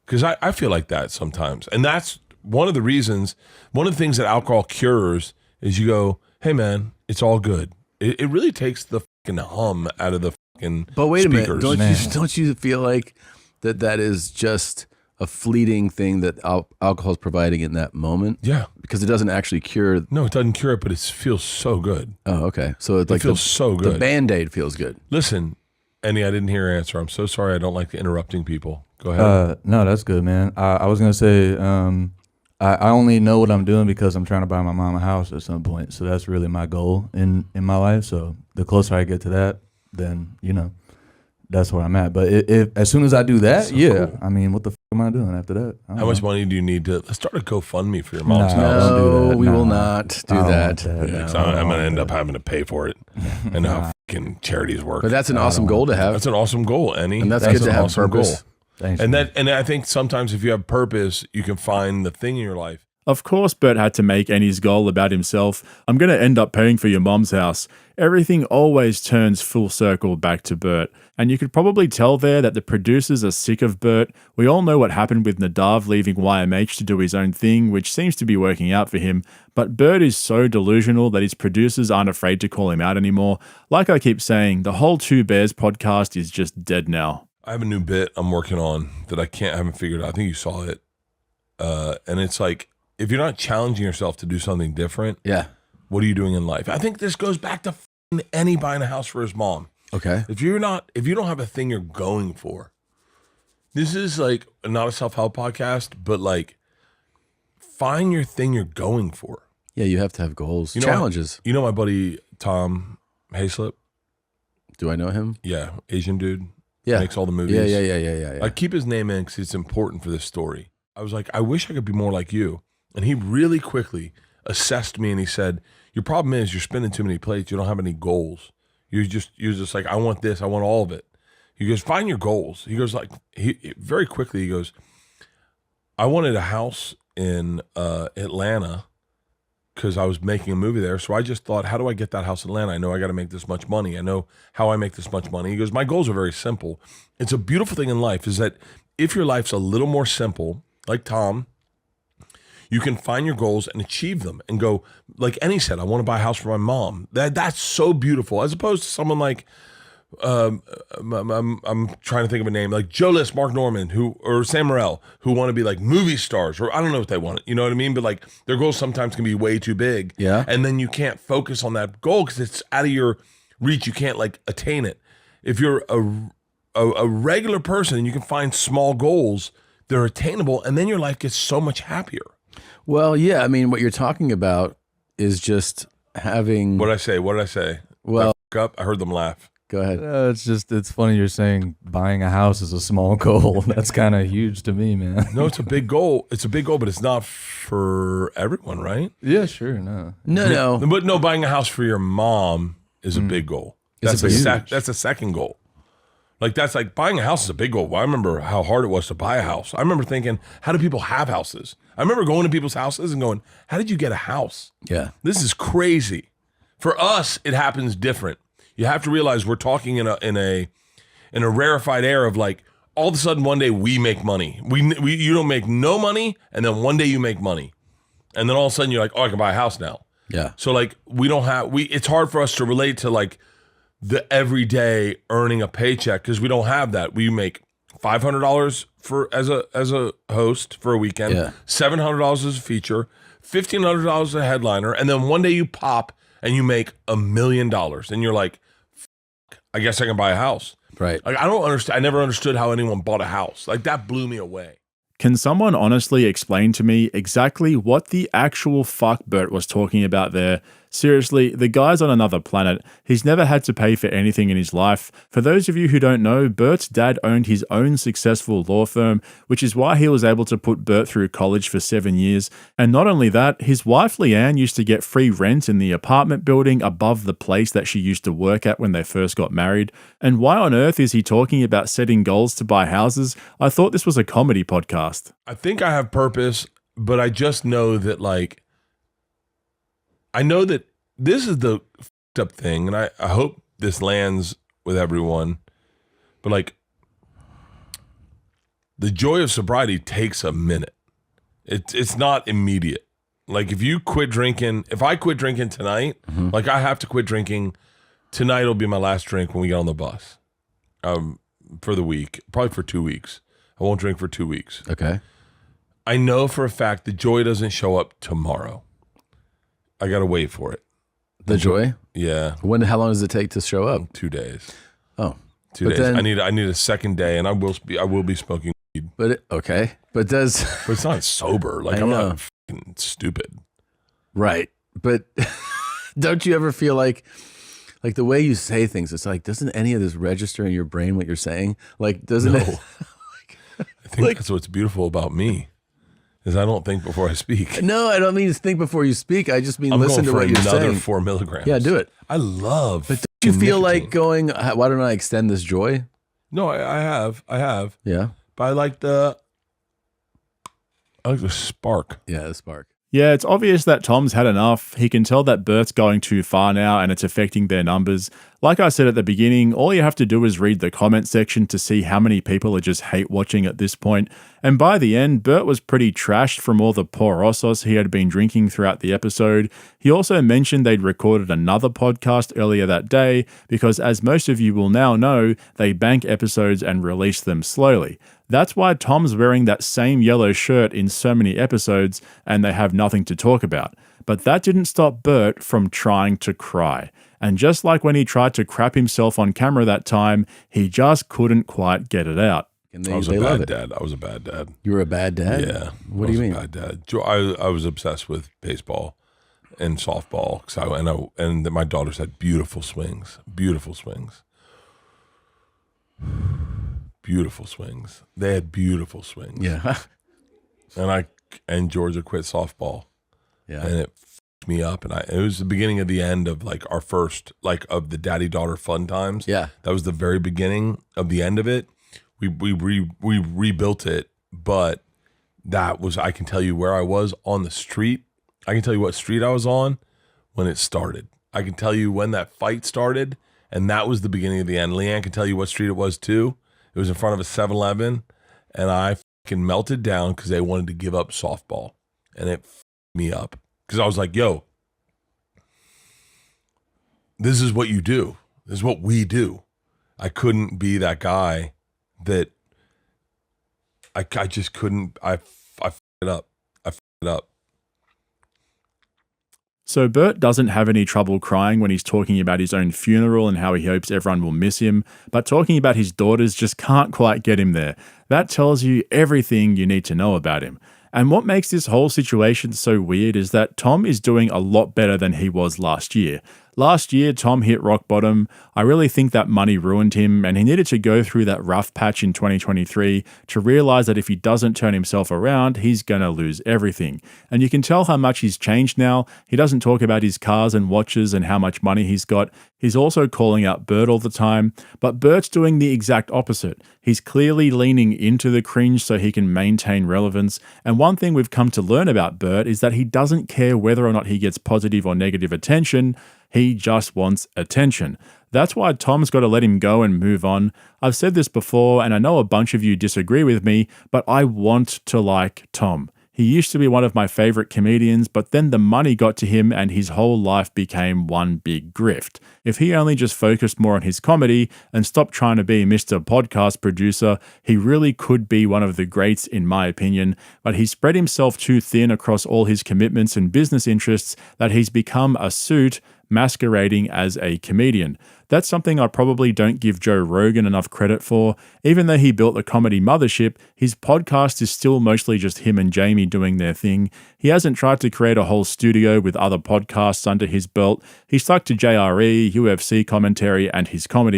Because I feel like that sometimes. And that's one of the reasons, one of the things that alcohol cures is you go, hey man, it's all good. It really takes the fucking hum out of the fucking But wait speakers. a minute, don't you feel like that is just a fleeting thing that alcohol is providing in that moment? Yeah. Because it doesn't actually cure. No, it doesn't cure it, but it feels so good. Oh, okay. So it's like it feels so good. The Band-Aid feels good. Listen, Annie, I didn't hear your answer. I'm so sorry. I don't like interrupting people. Go ahead. No, that's good, man. I was going to say, I only know what I'm doing because I'm trying to buy my mom a house at some point. So that's really my goal in my life. So the closer I get to that, then, that's where I'm at. But if as soon as I do that, cool. I mean, what the am I doing after that? How much money do you need to let's start a GoFundMe for your mom's house? No, don't do that. We will not do that. I'm going to end up having to pay for it. I know how fucking charities work. But that's an awesome goal to have. That's an awesome goal, Annie. And that's good to have awesome purpose. Thanks, and I think sometimes if you have purpose, you can find the thing in your life. Of course, Bert had to make Annie's goal about himself. I'm going to end up paying for your mom's house. Everything always turns full circle back to Bert. And you could probably tell there that the producers are sick of Bert. We all know what happened with Nadav leaving YMH to do his own thing, which seems to be working out for him. But Bert is so delusional that his producers aren't afraid to call him out anymore. Like I keep saying, the whole Two Bears podcast is just dead now. I have a new bit I'm working on that I haven't figured out. I think you saw it. And it's like, if you're not challenging yourself to do something different, what are you doing in life? I think this goes back to Annie buying a house for his mom. Okay. If you don't have a thing you're going for, this is like not a self-help podcast, but like find your thing you're going for. Yeah, you have to have goals, challenges. You know my buddy Tom Hayslip? Do I know him? Yeah, Asian dude. Yeah, makes all the movies. Yeah. I keep his name in because it's important for this story. I was like, I wish I could be more like you. And he really quickly assessed me and he said, your problem is you're spinning too many plates. You don't have any goals. You're just like, I want this. I want all of it. He goes, find your goals. He goes like, very quickly, he goes, I wanted a house in Atlanta because I was making a movie there. So I just thought, how do I get that house in Atlanta? I know I got to make this much money. I know how I make this much money. He goes, my goals are very simple. It's a beautiful thing in life is that if your life's a little more simple, like Tom, you can find your goals and achieve them and go, like Annie said, I want to buy a house for my mom. That's so beautiful. As opposed to someone like, I'm trying to think of a name, like Joe List, Mark Norman, or Sam Morril, who want to be like movie stars, or I don't know what they want. You know what I mean? But like their goals sometimes can be way too big. Yeah. And then you can't focus on that goal because it's out of your reach. You can't like attain it. If you're a regular person and you can find small goals, they're attainable, and then your life gets so much happier. Well, yeah, I mean, what you're talking about is just having. What did I say? Well, I heard them laugh. Go ahead. It's funny you're saying buying a house is a small goal. That's kind of huge to me, man. No, it's a big goal. It's a big goal, but it's not for everyone, right? Yeah, sure. No. But no, buying a house for your mom is a big goal. That's a second goal. Like that's like buying a house is a big goal. I remember how hard it was to buy a house. I remember thinking, how do people have houses? I remember going to people's houses and going, how did you get a house? Yeah. This is crazy. For us, it happens different. You have to realize we're talking in a rarefied air of like all of a sudden one day we make money. You don't make no money, and then one day you make money, and then all of a sudden you're like, oh, I can buy a house now. Yeah. So like it's hard for us to relate to like the everyday earning a paycheck because we don't have that. We make $500 for as a host for a weekend, $700 as a feature, $1,500 as a headliner, and then one day you pop and you make $1 million, and you're like, I guess I can buy a house. Right. Like I don't understand. I never understood how anyone bought a house. Like that blew me away. Can someone honestly explain to me exactly what the actual fuck Bert was talking about there? Seriously, the guy's on another planet. He's never had to pay for anything in his life. For those of you who don't know, Bert's dad owned his own successful law firm, which is why he was able to put Bert through college for 7 years. And not only that, his wife Leanne used to get free rent in the apartment building above the place that she used to work at when they first got married. And why on earth is he talking about setting goals to buy houses? I thought this was a comedy podcast. I think I have purpose, but I just know that like, I know that this is the fucked up thing, and I hope this lands with everyone, but like the joy of sobriety takes a minute. It's not immediate. Like if I quit drinking tonight, like I have to quit drinking tonight will be my last drink when we get on the bus for the week, probably for 2 weeks. I won't drink for 2 weeks. Okay. I know for a fact the joy doesn't show up tomorrow. I got to wait for it. The joy? Yeah. How long does it take to show up? 2 days. Oh. 2 days. I need a second day, and I will be smoking weed. But it's not sober. Like I'm not fucking stupid. Right. But don't you ever feel like the way you say things, it's like, doesn't any of this register in your brain what you're saying? Like, doesn't it? I think that's what's beautiful about me. Is I don't think before I speak. No, I don't mean to think before you speak. I just mean listen to what you're saying. Another 4 milligrams. Yeah, do it. I love. But don't you feel like going? Why don't I extend this joy? No, I have. Yeah. But I like the spark. Yeah, the spark. Yeah, it's obvious that Tom's had enough. He can tell that Bert's going too far now and it's affecting their numbers. Like I said at the beginning, all you have to do is read the comment section to see how many people are just hate watching at this point. And by the end, Bert was pretty trashed from all the porosos he had been drinking throughout the episode. He also mentioned they'd recorded another podcast earlier that day because, as most of you will now know, they bank episodes and release them slowly. That's why Tom's wearing that same yellow shirt in so many episodes and they have nothing to talk about. But that didn't stop Bert from trying to cry. And just like when he tried to crap himself on camera that time, he just couldn't quite get it out. I was a bad dad. I was a bad dad. You were a bad dad? Yeah. What do you mean? Bad dad. I was obsessed with baseball and softball and my daughters had beautiful swings. Beautiful swings. Beautiful swings. They had beautiful swings. Yeah. And Georgia quit softball. Yeah. And it fucked me up. And it was the beginning of the end of like our first, like of the daddy-daughter fun times. Yeah. That was the very beginning of the end of it. We rebuilt it, but that was, I can tell you where I was on the street. I can tell you what street I was on when it started. I can tell you when that fight started, and that was the beginning of the end. Leanne can tell you what street it was too. It was in front of a 7-Eleven, and I fucking melted down because they wanted to give up softball, and it fucked me up because I was like, yo, this is what you do. This is what we do. I couldn't be that guy that I just couldn't. I fucked it up. I fucked it up. So Bert doesn't have any trouble crying when he's talking about his own funeral and how he hopes everyone will miss him, but talking about his daughters just can't quite get him there. That tells you everything you need to know about him. And what makes this whole situation so weird is that Tom is doing a lot better than he was last year. Last year, Tom hit rock bottom. I really think that money ruined him, and he needed to go through that rough patch in 2023 to realize that if he doesn't turn himself around, he's going to lose everything. And you can tell how much he's changed now. He doesn't talk about his cars and watches and how much money he's got. He's also calling out Bert all the time, but Bert's doing the exact opposite. He's clearly leaning into the cringe so he can maintain relevance. And one thing we've come to learn about Bert is that he doesn't care whether or not he gets positive or negative attention. He just wants attention. That's why Tom's got to let him go and move on. I've said this before, and I know a bunch of you disagree with me, but I want to like Tom. He used to be one of my favorite comedians, but then the money got to him and his whole life became one big grift. If he only just focused more on his comedy and stopped trying to be Mr. Podcast Producer, he really could be one of the greats in my opinion, but he spread himself too thin across all his commitments and business interests that he's become a suit masquerading as a comedian. That's something I probably don't give Joe Rogan enough credit for. Even though he built the comedy mothership, his podcast is still mostly just him and Jamie doing their thing. He hasn't tried to create a whole studio with other podcasts under his belt. He stuck to JRE, UFC commentary, and his comedy.